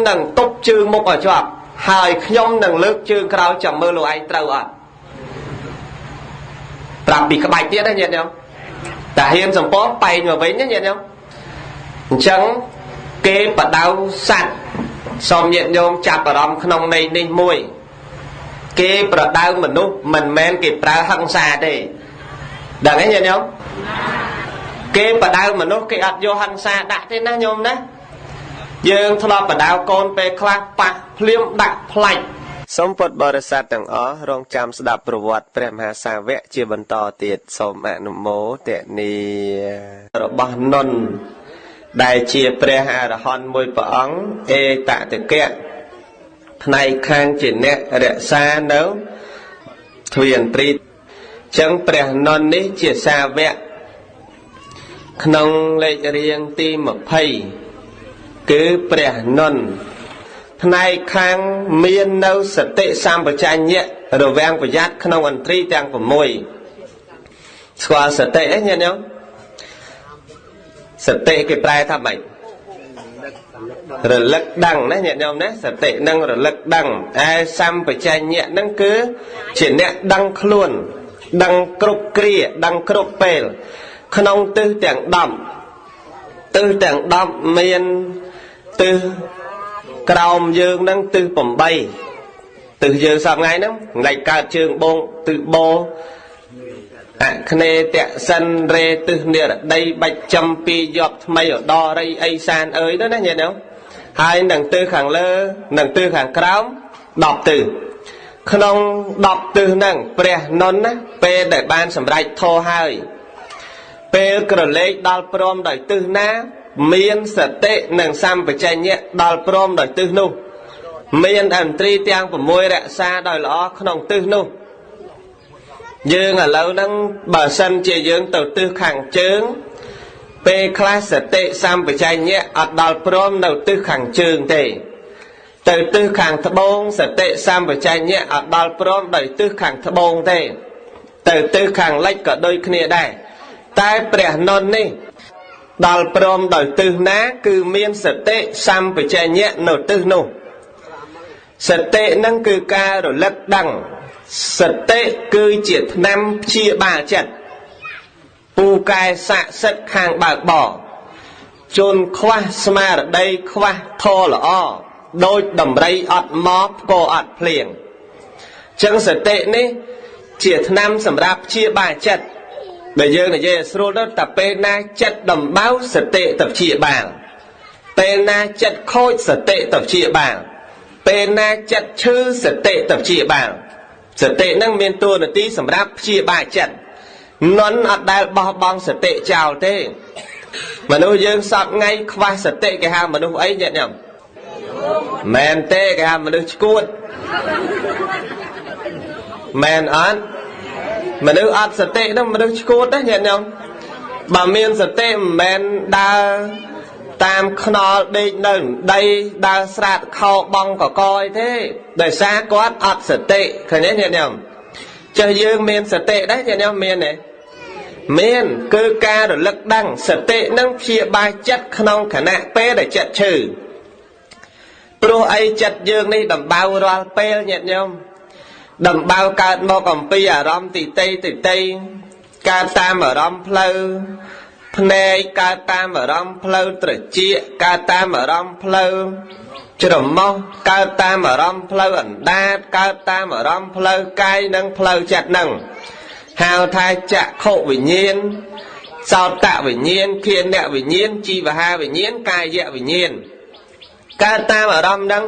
នឹងទប់ជើងមុខឲ្យជាប់ហើយខ្ញុំនឹងលើកជើងក្រោយចាំមើលលោកឯងត្រូវអត់ប្រាប់ពីក្បាច់ទៀតណាញាតិញោមតាហ៊ានសំពងបែកមកវិញណាញាតិញោមអញ្ចឹងគេបដៅសัตว์សូមញាតិញោមចាប់អារម្មណ៍ក្នុងន័យនេះមួយគេប្រដៅមនុស្សមិនមែនគេប្រើហិង្សាទេដឹងទេញាតិញោមគេបដៅមនុស្សគេអត់យកហិង្សាដាក់ទេណាញោមណាយើងធ្លាប់បដៅកូនពេលខ្លះប៉ះភ្លាមដាក់ផ្លាច់សូមពុទ្ធបរិស័ទទាំងអស់រងចាំស្ដាប់ប្រវត្តិព្រះមហាសាវកជាបន្តទៀតសូមអនុមោទនារបស់នុនដែលជាព្រះអរហន្តមួយព្រះអង្គអេតតកៈផ្នែកខាងជាអ្នករក្សានៅទ្វាន្ទ្រីចឹងព្រះនុននេះជាសាវកក្នុងលេខរៀងទី20គឺព្រះនុនផ្នែកខាងមាននៅសតិសម្បជញ្ញៈរវាងប្រយ័ត្នក្នុងឥន្ទ្រីទាំង6ស្គាល់សតិអីញាតិញោមសតិគេប្រែថាម៉េចរលឹកដឹងណាញាតិញោមណាសតិនឹងរលឹកដឹងឯសម្បជញ្ញៈនឹងគឺជាអ្នកដឹងខ្លួនដឹងគ្រប់គ្រាដឹងគ្រប់ពេលក្នុងទិសទាំង10ទិសទាំង10មានទិសក្រោមយើងនឹងទិស8ទិសយើងសប្ថ្ងៃហ្នឹងថ្ងៃកើតជើងបងទិសបោអគ្នេតសិនរេទិសនិរដីបាច់ចំពីយប់ថ្មីឧត្តរីអីសានអើយទៅណាញាតិញោមហើយនឹងទិសខាងលើនឹងទិសខាងក្រោម10ទិសក្នុង10ទិសហ្នឹងព្រះនុនណាពេលដែលបានសម្រេចធរហើយពេលក្រឡេកដល់ព្រមដោយទិសណាមានសតិនិងសម្បជញ្ញៈដល់ព្រមដោយទិសនោះមានឥន្ទ្រីទាំង6រក្សាដោយល្អក្នុងទិសនោះយើងឥឡូវហ្នឹងបើសិនជាយើងទៅទិសខាងជើងពេលខ្លះសតិសម្បជញ្ញៈអត់ដល់ព្រមនៅទិសខាងជើងទេទៅទិសខាងត្បូងសតិសម្បជញ្ញៈអត់ដល់ព្រមដោយទិសខាងត្បូងទេទៅទិសខាងលិចក៏ដូចគ្នាដែរតែព្រះនុននេះដល់ព្រមដោយទិសណាគឺមានសតិសម្បជញ្ញៈនៅទិសនោះសតិនឹងគឺការរលឹកដឹងសតិគឺជាថ្នាំព្យាបាលចិត្តពូកែស័ក្តិសិទ្ធិខាងបើកបរជនខ្វះស្មារតីខ្វះធម៌ល្អដូចដំរីអត់មកផ្គរអត់ភ្លៀងចឹងសតិនេះជាថ្នាំសម្រាប់ព្យាបាលចិត្តដែលយើងនិយាយស្រួលទៅតែពេលណាចិត្តដំបៅសតិទៅព្យាបាលពេលណាចិត្តខូចសតិទៅព្យាបាលពេលណាចិត្តឈឺសតិទៅព្យាបាលសតិនឹងមានតួនាទីសម្រាប់ព្យាបាលចិត្តនុនអត់ដែលបោះបង់សតិចោលទេមនុស្សយើងសពថ្ងៃខ្វះសតិគេហៅមនុស្សអីញាតិញោមមែនទេគេហៅមនុស្សឈួតមែនអត់មនុស្សអត់សតិហ្នឹងមនុស្សឈួតណាញាតិញោមបើមានសតិមិនមែនដើរតាមខ្នល់ដេកនៅដីដើរស្រាតខោបងកកអីទេដោយសារគាត់អត់សតិឃើញទេញាតិញោមចេះយើងមានសតិដែរញាតិញោមមានទេមានគឺការរលឹកដឹងសតិនឹងព្យាបាលចិត្តក្នុងខណៈពេលដែលចិត្តឈឺព្រោះអីចិត្តយើងនេះដំបៅរាល់ពេលញាតិញោមដំបៅកើតមកអំពីអារម្មណ៍ទីតីកើតតាមអារម្មណ៍ផ្លូវភ្នែកកើតតាមអារម្មណ៍ផ្លូវត្រចៀកកើតតាមអារម្មណ៍ផ្លូវ ច្រមុះកើតតាមអារម្មណ៍ផ្លូវអណ្ដាតកើតតាមអារម្មណ៍ផ្លូវកាយនិងផ្លូវចិត្តនឹងហៅថាចក្ខុវិញ្ញាណសោតវិញ្ញាណឃានវិញ្ញាណជីវហាវិញ្ញាណកាយវិញ្ញាណកើតតាមអារម្មណ៍នឹង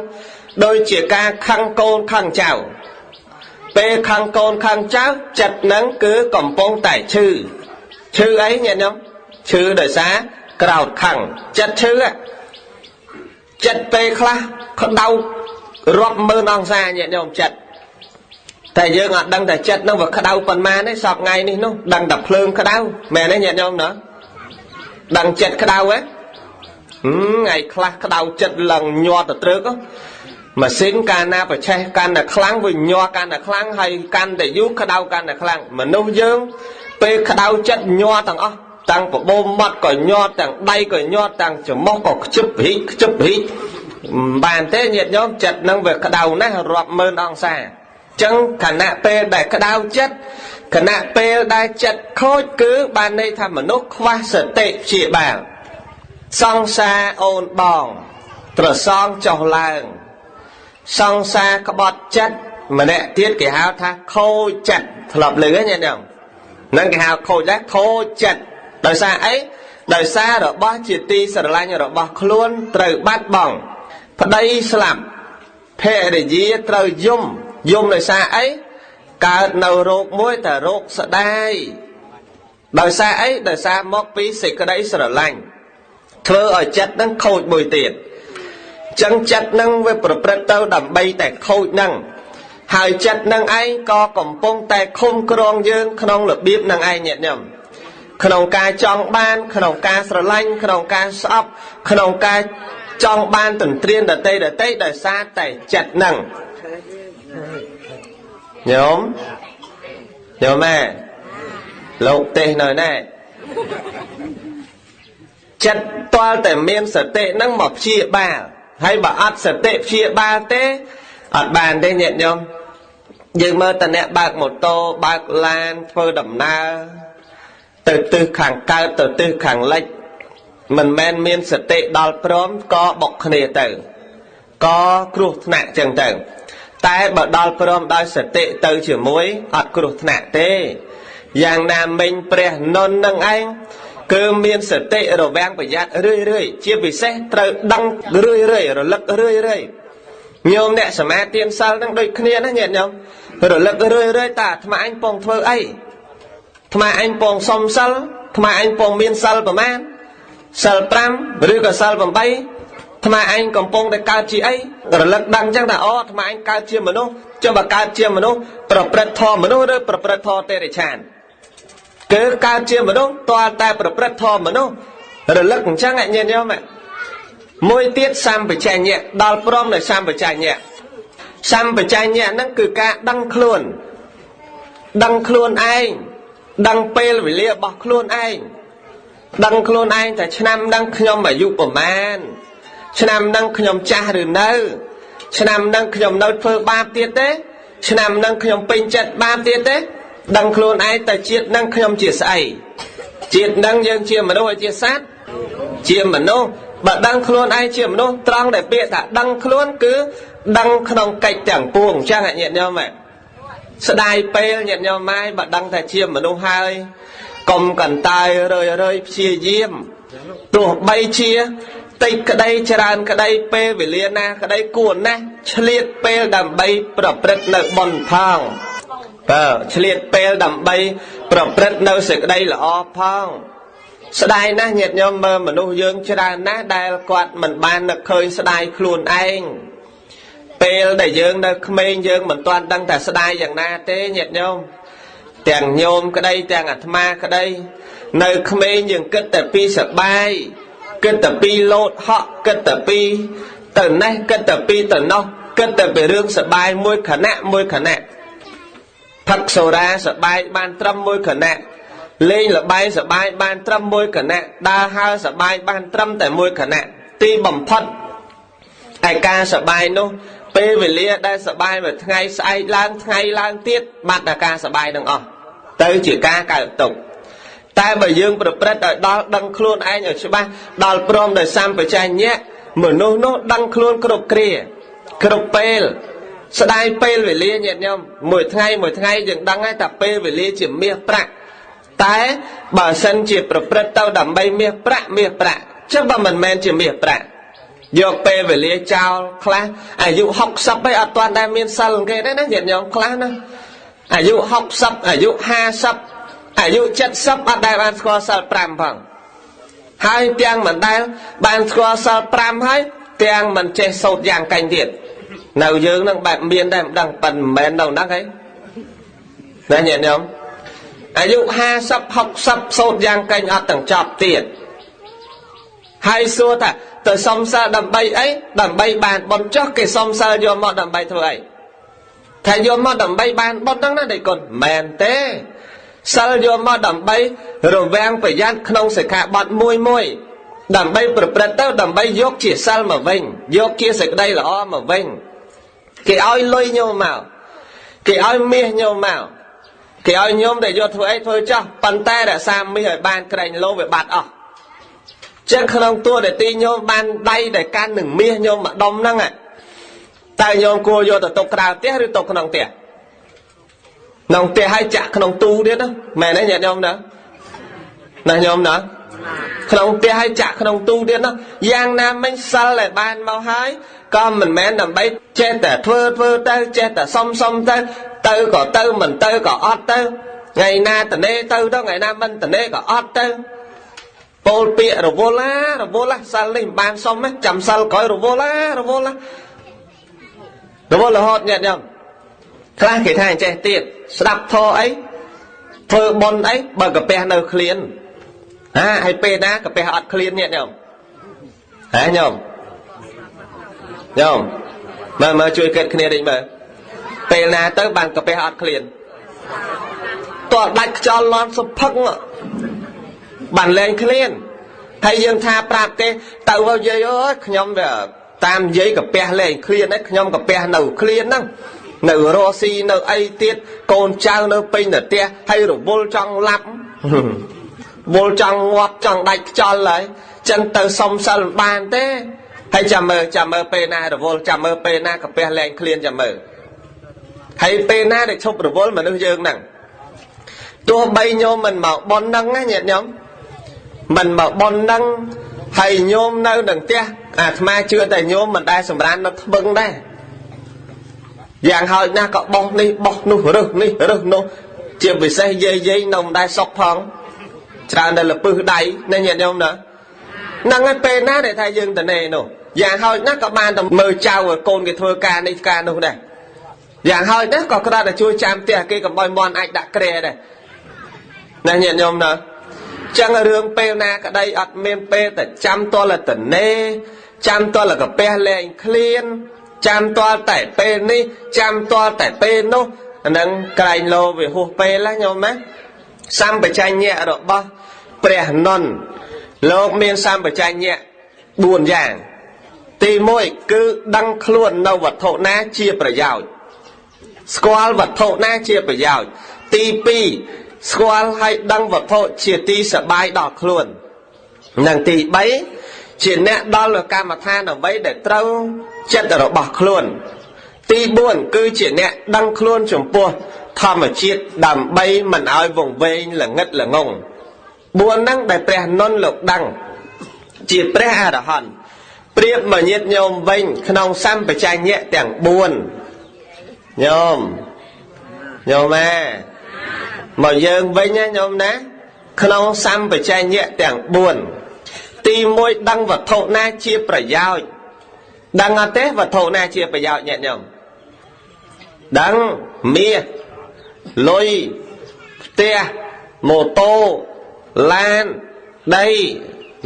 ដូចជាការខឹងកូនខឹងចៅពេលខឹងកូនខឹងចៅចិត្តនឹងគឺកំពុងតែឈឺអីញាតិញោមឈឺដោយសារក្រោតខឹងចិត្តឈឺចិត្តពេលខ្លះក្តៅរាប់ម៉ឺនអង្សាញាតិញោមចិត្តតែយើងអត់ដឹងតែចិត្តនឹងវាក្តៅប៉ុន្មានទេសពថ្ងៃនេះនោះដឹងតែភ្លើងក្តៅមែនទេញាតិញោមណាដឹងចិត្តក្តៅថ្ងៃខ្លះក្តៅចិត្តឡើងញាត់ទៅត្រឹកម៉ាស៊ីនកាលណាប្រឆេះកាន់តែខ្លាំងវាញាត់កាន់តែខ្លាំងហើយកាន់តែយូរក្តៅកាន់តែខ្លាំងមនុស្សយើងពេលក្តៅចិត្តញាត់ទាំងអស់តាំងបបោមាត់ក៏ញាត់ទាំងដៃក៏ញាត់ទាំងច្រមុះក៏ខ្ជិបរីកបានទេញាតិញោមចិត្តនឹងវាក្តៅណាស់រាប់ម៉ឺនអង្សាចឹងខណៈពេលដែលក្តៅចិត្តខណៈពេលដែលចិត្តខូចគឺបានន័យថាមនុស្សខ្វះសតិព្យាបាលសង្សារអូនបងត្រសងចុះឡើងសង្សារក្បត់ចិត្តម្នាក់ទៀតគេហៅថាខូចចិត្តធ្លាប់ឮទេញាតិញោមនឹងគេហៅខូចដែរខូចចិត្តដោយសារអីដោយសាររបស់ជាទីស្រឡាញ់របស់ខ្លួនត្រូវបាត់បង់ប្តីស្លាប់ភរិយាត្រូវយំដោយសារអីកើតនៅរោគមួយតែរោគស្ដាយដោយសារអីដោយសារមកពីសេចក្តីស្រឡាញ់ធ្វើឲ្យចិត្តនឹងខូចមួយទៀតចឹងចិត្តនឹងវាប្រព្រឹត្តទៅដើម្បីតែខូចនឹងហើយចិត្តនឹងឯងក៏កំពុងតែឃុំក្រងយើងក្នុងរបៀបនឹងឯងញាតិញោមក្នុងការចង់បានក្នុងការស្រឡាញ់ក្នុងការស្អប់ក្នុងការចង់បានទន្ទ្រានដតីដោយសារតែចិត្តនឹងញោមម៉ែលោកទេសនៅណែចិត្តទាល់តែមានសតិនឹងមកព្យាបាលហើយបើអត់សតិព្យាបាលទេអត់បានទេញាតិញោមយើងមើលតអ្នកបើកម៉ូតូបើកឡានធ្វើដំណើរទៅទិសខាងកើតទៅទិសខាងលិចមិនមែនមានសតិដល់ព្រមក៏បុកគ្នាទៅក៏គ្រោះថ្នាក់ចឹងទៅតែបើដល់ព្រមដោយសតិទៅជាមួយអត់គ្រោះថ្នាក់ទេយ៉ាងណាមិញព្រះនន្ទនឹងឯងគឺមានសតិរវាងប្រយ័ត្នរឿយជាពិសេសត្រូវដឹងរឿយរលឹករឿយញោមអ្នកសមាទានសិលនឹងដូចគ្នាណាញាតិញោមរលឹករឿយតាអាត្មាអញពងធ្វើអីអាត្មាអញពងសុំសិលអាត្មាអញពងមានសិលប្រមាណសិល5ឬក៏សិល8អាត្មាអញកំពុងតែកើតជាអីរលឹកដឹងចឹងថាអូអាត្មាអញកើតជាមនុស្សចុះបើកើតជាមនុស្សប្រព្រឹត្តធម៌មនុស្សឬប្រព្រឹត្តធម៌ទេរិឆានគឺកើតជាមនុស្សតើតែប្រព្រឹត្តធម៌មនុស្សរលឹកអញ្ចឹងញាតិញោមមួយទៀតសម្បជញ្ញៈដល់ព្រមនៅសម្បជញ្ញៈហ្នឹងគឺការដឹងខ្លួនឯងដឹងពេលវេលារបស់ខ្លួនឯងដឹងខ្លួនឯងតែឆ្នាំហ្នឹងខ្ញុំអាយុប្រមាណឆ្នាំហ្នឹងខ្ញុំចាស់ឬនៅឆ្នាំហ្នឹងខ្ញុំនៅធ្វើបាបទៀតទេឆ្នាំហ្នឹងខ្ញុំពេញចិត្តបាបទៀតទេដឹងខ្លួនឯងតែជាតិហ្នឹងខ្ញុំជាស្អីជាតិហ្នឹងយើងជាមនុស្សជាសត្វជាមនុស្សបើដឹងខ្លួនឯងជាមនុស្សត្រង់ដែលពាក្យថាដឹងខ្លួនគឺដឹងក្នុងកិច្ចទាំងពួងអញ្ចឹងញាតិញោមស្ដាយពេលញាតិញោមម៉ែបើដឹងថាជាមនុស្សហើយកុំកន្តើយរឿយព្យាយាមទោះបីជាតិចក្តីច្រើនក្តីពេលវេលាណាក្តីគួរណាស់ឆ្លៀតពេលដើម្បីប្រព្រឹត្តនៅបុណ្យផងឆ្លៀតពេលដើម្បីប្រព្រឹត្តនៅសេចក្តីល្អផងស្ដាយណាស់ញាតិញោមមើលមនុស្សយើងច្រើនណាស់ដែលគាត់មិនបាននឹកឃើញស្ដាយខ្លួនឯងពេលដែលយើងនៅក្មេងយើងមិនទាន់ដឹងថាស្ដាយយ៉ាងណាទេញាតិញោមទាំងញោមក្តីទាំងអាត្មាក្តីនៅក្មេងយើងគិតតែពីសបាយគិតតែពីលោតហក់គិតតែពីទៅណេះគិតតែពីទៅនោះគិតតែពីរឿងសបាយមួយខណៈផឹកសូរ៉ាសបាយបានត្រឹមមួយខណៈលេងល្បែងសបាយបានត្រឹមមួយខណៈដើរហើរសបាយបានត្រឹមតែមួយខណៈទីបំផុតឯការសបាយនោះពេលវេលាដែលសបាយមួយថ្ងៃស្អែកឡើងថ្ងៃឡើងទៀតបាត់តែការសបាយនឹងអស់ទៅជាការកើតទុក្ខតែបើយើងប្រព្រឹត្តឲ្យដល់ដឹងខ្លួនឯងឲ្យច្បាស់ដល់ព្រមដោយសម្បជញ្ញៈ មនុស្សនោះដឹងខ្លួនគ្រប់គ្រាគ្រប់ពេលស្ដាយពេលវេលាញាតិញោមមួយថ្ងៃយើងដឹងហើយថាពេលវេលាជាមាសប្រាក់តែបើសិនជាប្រព្រឹត្តទៅដើម្បីមាសប្រាក់ចុះបើមិនមែនជាមាសប្រាក់យកពេលវេលាចោលខ្លះអាយុ60ហើយអត់ទាន់ដែលមានសិលគេទេណាញាតិញោមខ្លះណាអាយុ60អាយុ50អាយុ70អត់ដែលបានស្គាល់សិល5ផងហើយទាំងមិនដែលបានស្គាល់សិល5ហើយទាំងមិនចេះសូត្រយ៉ាងកាញ់ទៀតនៅយើងនឹងបែបមានតែមិនដឹងប៉ុន្មាននៅហ្នឹងហីណាញាតិញោមអាយុ50 60សូត្រយ៉ាងកាញ់អត់ទាំងចប់ទៀតហើយសួរថាទៅសុំសិលដើម្បីអីដើម្បីបានបុណ្យចុះគេសុំសិលយកមកដើម្បីធ្វើអីថាយកមកដើម្បីបានបុណ្យហ្នឹងណាដេកគុណមែនទេសិលយកមកដើម្បីរវាងប្រយ័ត្នក្នុងសិក្ខាបទមួយដើម្បីប្រព្រឹត្តទៅដើម្បីយកជាសិលមកវិញយកជាសេចក្តីល្អមកវិញគេឲ្យលុយញោមមកគេឲ្យមាសញោមមកគេឲ្យញោមតែយកធ្វើអីធ្វើចោះប៉ុន្តែរក្សាមាសឲ្យបានក្រែងលោវាបាត់អស់ចឹងក្នុងតួនាទីញោមបានដៃដែលកាន់នឹងមាសញោមម្ដុំហ្នឹងតើញោមគួរយកទៅទុកក្រៅផ្ទះឬទុកក្នុងផ្ទះក្នុងផ្ទះឲ្យចាក់ក្នុងទូទៀតណាមែនទេញាតិញោមណាញោមណាក្នុងផ្ទះឲ្យចាក់ក្នុងទូទៀតណាយ៉ាងណាមិញសិលដែលបានមកហើយក៏មិនមែនដើម្បីចេះតែធ្វើទៅចេះតែសុំទៅក៏ទៅមិនទៅក៏អត់ទៅថ្ងៃណាតនេទៅថ្ងៃណាមិនតនេក៏អត់ទៅពោលពាក្យរវល់ណាសិលនេះមិនបានសុំទេចាំសិលក្រោយរវល់រវល់រហូតញាតិញោមខ្លះគេថាអញ្ចេះទៀតស្ដាប់ធម៌អីធ្វើបុណ្យអីបើកាពះនៅឃ្លានហើយពេលណាកាពះអត់ឃ្លានញាតិញោមញោមមើលជួយគិតគ្នានេះមើលពេលណាទៅបានកាពះអត់ឃ្លានតើដាច់ខ្យល់លាន់សុផឹកបានលែងឃ្លានហើយយើងថាប្រាប់គេទៅមកយាយអើយខ្ញុំវាតាមយាយកាពះលែងឃ្លានហ្នឹងខ្ញុំកាពះនៅឃ្លានហ្នឹងនៅរស់ស៊ីនៅអីទៀតកូនចៅនៅពេញទៅផ្ទះហើយរវល់ចង់ឡាប់វល់ចង់ងាប់ចង់ដាច់ខ្យល់ហើយចឹងទៅសុំសិលបានទេហើយចាំមើលពេលណារវល់ចាំមើលពេលណាកាពះលែងឃ្លានចាំមើលហើយពេលណាដែលឈប់រវល់មនុស្សយើងហ្នឹងទោះបីញោមមិនមកប៉ុនហ្នឹងណាញាតិញោមមិនមកប៉ុនហ្នឹងហើយញោមនៅនឹងផ្ទះអាត្មាជឿតែញោមមិនដែលសម្រាននៅថ្បឹងដែរយ៉ាងហោចណាស់ក៏បោះនេះបោះនោះរើសនេះរើសនោះជាពិសេសយាយនៅមិនដែលសុខផងច្រើនតែលពឹសដៃណាញាតិញោមណាហ្នឹងហើយពេលណាដែលថាយើងតនេនោះយ៉ាងហោចណាស់ក៏បានតែមើលចៅកូនគេធ្វើការនេះការនោះដែរយ៉ាងហោចណាស់ក៏គ្រាន់តែជួយចាំផ្ទះគេកុំឲ្យមន់អាចដាក់ក្រែដែរណាញាតិញោមណាចឹងរឿងពេលណាក្តីអត់មានពេលតែចាំតលតនេចាំតលកាពះលែងឃ្លានចាំតលតែពេលនេះចាំតលតែពេលនោះហ្នឹងក្រែងលោវាហួសពេលណាញោមណាសម្បជញ្ញៈរបស់ព្រះនន្ទលោកមានសម្បជញ្ញៈ4យ៉ាងទី1គឺដឹងខ្លួននៅវត្ថុណាជាប្រយោជន៍ស្គាល់វត្ថុណាជាប្រយោជន៍ទី2ស្គាល់ហើយដឹងវត្ថុជាទីសប្បាយដល់ខ្លួននិងទី3ជាអ្នកដល់កម្មដ្ឋានអ្វីដែលត្រូវចិត្តរបស់ខ្លួនទី4គឺជាអ្នកដឹងខ្លួនចំពោះធម្មជាតិដើម្បីមិនឲ្យវង្វេងល្ងិតល្ងង4ហ្នឹងដែលព្រះនន្ទលោកដឹងជាព្រះអរហន្តប្រៀបមកញាតិញោមវិញក្នុងសម្បជញ្ញៈទាំង4ញោមមកយើងវិញណាញោមណាក្នុងសម្បជញ្ញៈទាំង4ទី1ដឹងវត្ថុណាជាប្រយោជន៍ដឹងអត់ទេវត្ថុណាជាប្រយោជន៍ញាតិញោមដឹងមាសលុយផ្ទះម៉ូតូឡានដី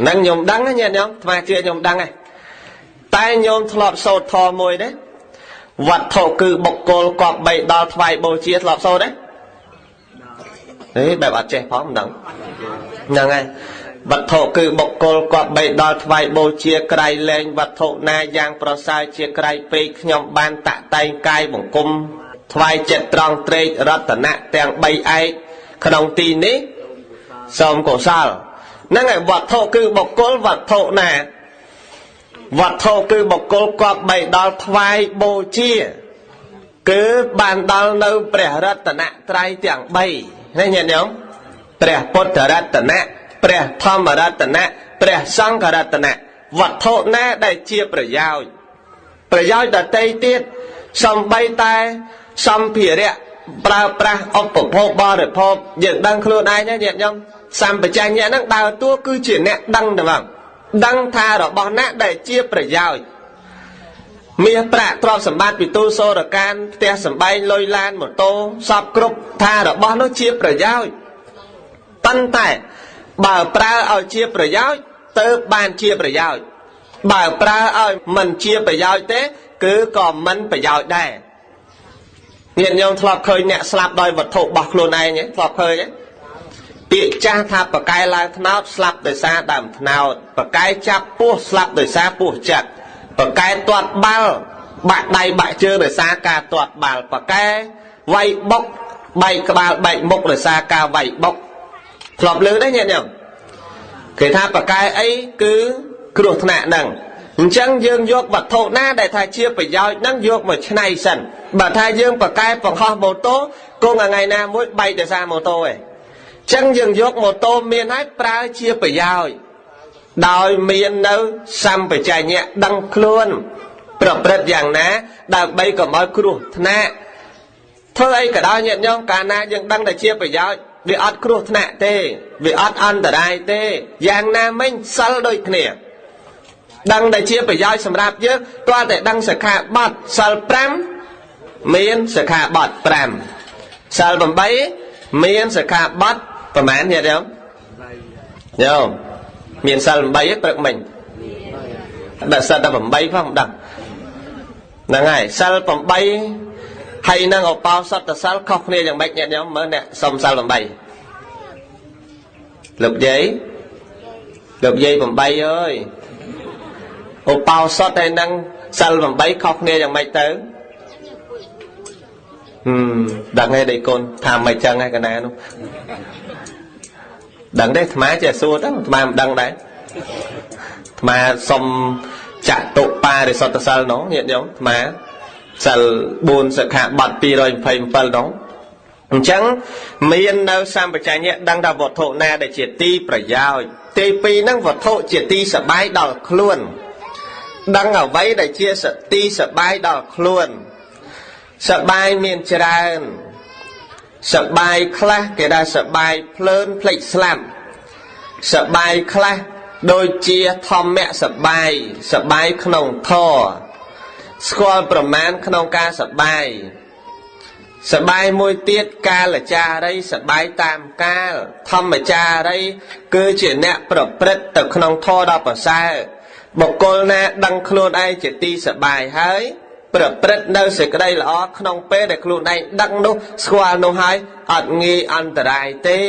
នឹងញោមដឹងណាញាតិញោមស្មាជឿញោមដឹងហ៎តែញោមធ្លាប់សូត្រធម៌មួយទេវត្ថុគឺបុគ្គលគប្បីដល់ថ្វាយបូជាធ្លាប់សូត្រទេបែបអត់ចេះផងមិនដឹងហ្នឹងហើយវត្ថុគឺបុគ្គលគប្បីដល់ថ្វាយបូជាក្រៃលែងវត្ថុណាយ៉ាងប្រសើរជាក្រៃពេកខ្ញុំបានតាក់តែងកាយបង្គំថ្វាយចិត្តត្រង់ត្រេករតនៈទាំង3ឯកក្នុងទីនេះសូមកុសលហ្នឹងហើយវត្ថុគឺបុគ្គលវត្ថុណា វត្ថុគឺបុគ្គលគប្បីដល់ថ្វាយបូជាគឺបានដល់នៅព្រះរតនត្រ័យទាំង3ណាញាតិញោមព្រះពុទ្ធរតនៈព្រះធម្មរតនៈព្រះសង្ឃរតនៈវត្ថុណាដែលជាប្រយោជន៍ដទៃទៀតសំបីតែសម្ភារៈប្រើប្រាស់ឧបភោគបរិភោគយើងដឹងខ្លួនឯងណាញាតិញោមសម្បជញ្ញៈហ្នឹងដើរតួគឺជាអ្នកដឹងទៅហ្មងដឹងថារបស់ណាដែលជាប្រយោជន៍មាសប្រាក់ទ្រព្យសម្បត្តិពិទូសូរកានផ្ទះសម្បែងលុយឡានម៉ូតូសពគ្រប់ថារបស់នោះជាប្រយោជន៍ប៉ុន្តែបើប្រើឲ្យជាប្រយោជន៍ទៅបានជាប្រយោជន៍បើប្រើឲ្យមិនជាប្រយោជន៍ទេគឺក៏មិនប្រយោជន៍ដែរញាតិញោមធ្លាប់ឃើញអ្នកស្លាប់ដោយវត្ថុរបស់ខ្លួនឯងទេធ្លាប់ឃើញទេពាក្យចាស់ថាបកែឡើងថ្នោតស្លាប់ដោយសារដើមថ្នោតបកែចាប់ពស់ស្លាប់ដោយសារពស់ចាក់បកែទាត់បាល់បាក់ដៃបាក់ជើងដោយសារការទាត់បាល់បកែវាយបុកបែកក្បាលបែកមុខដោយសារការវាយបុកធ្លាប់លើទេញាតិញោមគេថាបកែអីគឺគ្រោះថ្នាក់ហ្នឹងអញ្ចឹងយើងយកវត្ថុណាដែលថាជាប្រយោជន៍ហ្នឹងយកមកច្នៃសិនបើថាយើងបកែបង្ហោះម៉ូតូគង់ថ្ងៃណាមួយបែកដោយសារម៉ូតូឯងចឹងយើងយកម៉ូតូមានហើយប្រើជាប្រយោជន៍ដោយមាននៅសម្បជញ្ញៈដឹងខ្លួនប្រព្រឹត្តយ៉ាងណាដើម្បីកុំឲ្យគ្រោះថ្នាក់ធ្វើអីក៏ដោយញាតិញោមកាលណាយើងដឹងតែជាប្រយោជន៍វាអត់គ្រោះថ្នាក់ទេវាអត់អន្តរាយទេយ៉ាងណាមិញសិលដូចគ្នាដឹងតែជាប្រយោជន៍សម្រាប់យើងទាល់តែដឹងសិក្ខាបទសិល5មានសិក្ខាបទ5សិល8មានសិក្ខាបទប្រហែលញាតិញោមមានសិល8ព្រឹកមិញដាក់សិលតែ8ផងមិនដឹងហ្នឹងហើយសិល8ហើយនឹងឧបោសថសិលខុសគ្នាយ៉ាងម៉េចញាតិញោមមើលអ្នកសុំសិល8លោកយាយ8អើយឧបោសថហើយនឹងសិល8ខុសគ្នាយ៉ាងម៉េចទៅដឹងហើយដៃកូនថាមិនចឹងហើយកណានោះដឹងទេអាត្មាចេះសួរទៅអាត្មាមិនដឹងដែរអាត្មាសុំចតុបរិសុទ្ធសិលនោះញាតិញោមអាត្មាសិល4សិក្ខាបទ227នោះអញ្ចឹងមាននៅសម្បជញ្ញៈដឹងថាវត្ថុណាដែលជាទីប្រយោជន៍ទី2ហ្នឹងវត្ថុជាទីសបាយដល់ខ្លួនដឹងអ្វីដែលជាទីសបាយដល់ខ្លួនសបាយមានច្រើនសបាយខ្លះគេថាសបាយភ្លើនភ្លេចស្លាប់សបាយខ្លះដូចជាធម្មៈសបាយក្នុងធម៌ស្គាល់ប្រមាណក្នុងការសបាយមួយទៀតកាលចារីសបាយតាមកាលធម្មចារីគឺជាអ្នកប្រព្រឹត្តទៅក្នុងធម៌ដ៏ប្រសើរបុគ្គលណាដឹងខ្លួនឯងជាទីសបាយហើយប្រព្រឹត្តនៅសេចក្តីល្អក្នុងពេលដែលខ្លួនឯងដឹងនោះស្គាល់នោះហើយអត់ងាយអន្តរាយទេ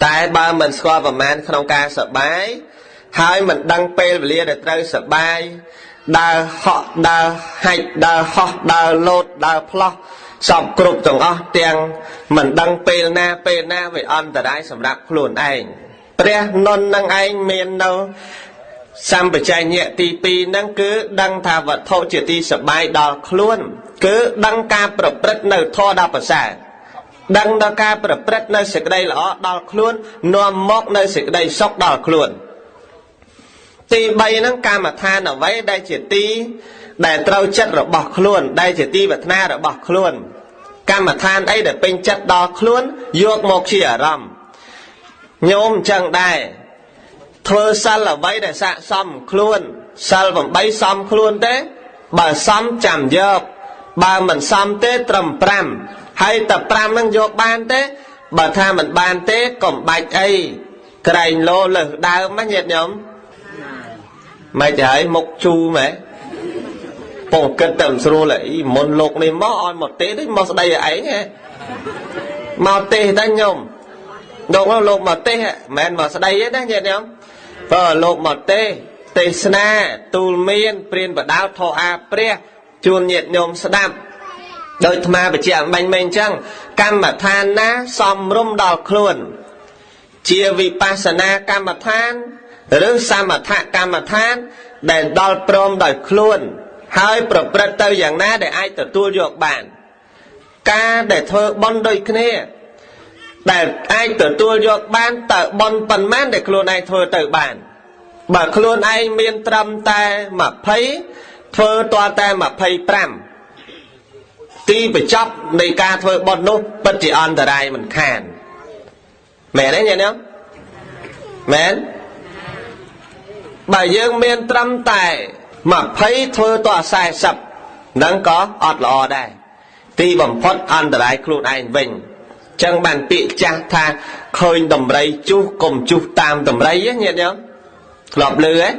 តែបើមិនស្គាល់ប្រមាណក្នុងការសប្បាយហើយមិនដឹងពេលវេលាដែលត្រូវសប្បាយដើរហក់ដើរហាច់ដើរហោះដើរលោតដើរផ្លោះសពគ្រប់ទាំងអស់ទាំងមិនដឹងពេលណាវាអន្តរាយសម្រាប់ខ្លួនឯងព្រះនន្ទនឹងឯងមាននៅសម្បជញ្ញៈទី2ហ្នឹងគឺដឹងថាវត្ថុជាទីសប្បាយដល់ខ្លួនគឺដឹងការប្រព្រឹត្តនៅធម៌ដល់ប្រសើរដឹងដល់ការប្រព្រឹត្តនៅសេចក្តីល្អដល់ខ្លួននាំមកនៅសេចក្តីសុខដល់ខ្លួនទី3ហ្នឹងកម្មដ្ឋានអ្វីដែលជាទីដែលត្រូវចិត្តរបស់ខ្លួនដែលជាទីប្រាថ្នារបស់ខ្លួនកម្មដ្ឋានអីដែលពេញចិត្តដល់ខ្លួនយកមកជាអារម្មណ៍ញោមអញ្ចឹងដែរធ្វើសិលអ្វីដែលស័ក្តិសមខ្លួនសិល8សមខ្លួនទេបើសមចាំយកបើមិនសមទេត្រឹម5ហើយតែ5ហ្នឹងយកបានទេបើថាមិនបានទេកុំបាច់អីក្រែងលោលើសដើមណាញាតិញោមមិនទេហើយមុខជូរម៉េចពងគិតតែមិនស្រួលអីមុនលោកនេះមកឲ្យមកទេទេមកស្ដីឲ្យឯងមកទេតែញោមលោកមកទេមិនមែនមកស្ដីទេណាញាតិញោមបើលោកមកទេសនាទូលមានព្រានបដោតធោអាព្រះជួនញាតិញោមស្ដាប់ដោយអាត្មាបជាអំបញ្ញមិនអញ្ចឹងកម្មដ្ឋានណាសំរុំដល់ខ្លួនជាវិបស្សនាកម្មដ្ឋានឬសមថកម្មដ្ឋាន ដែលដល់ព្រមដោយខ្លួនហើយប្រព្រឹត្តទៅយ៉ាងណាដែលអាចទទួលយកបានការដែលធ្វើបុណ្យដូចគ្នាដែលអាចទទួលយកបានតើបុណ្យប៉ុន្មានដែលខ្លួនឯងធ្វើទៅបានបើខ្លួនឯងមានត្រឹមតែ20ធ្វើទាល់តែ25ទីបញ្ចប់នៃការធ្វើបុណ្យនោះពិតជាអន្តរាយមិនខានមែនទេញាតិញោមមែនបើយើងមានត្រឹមតែ20ធ្វើត40ហ្នឹងក៏អត់ល្អដែរទីបំផុតអន្តរាយខ្លួនឯងវិញចឹងបានពាក្យចាស់ថាឃើញដំរីជុះកុំជុះតាមដំរីញាតិញោមធ្លាប់ឮហ៎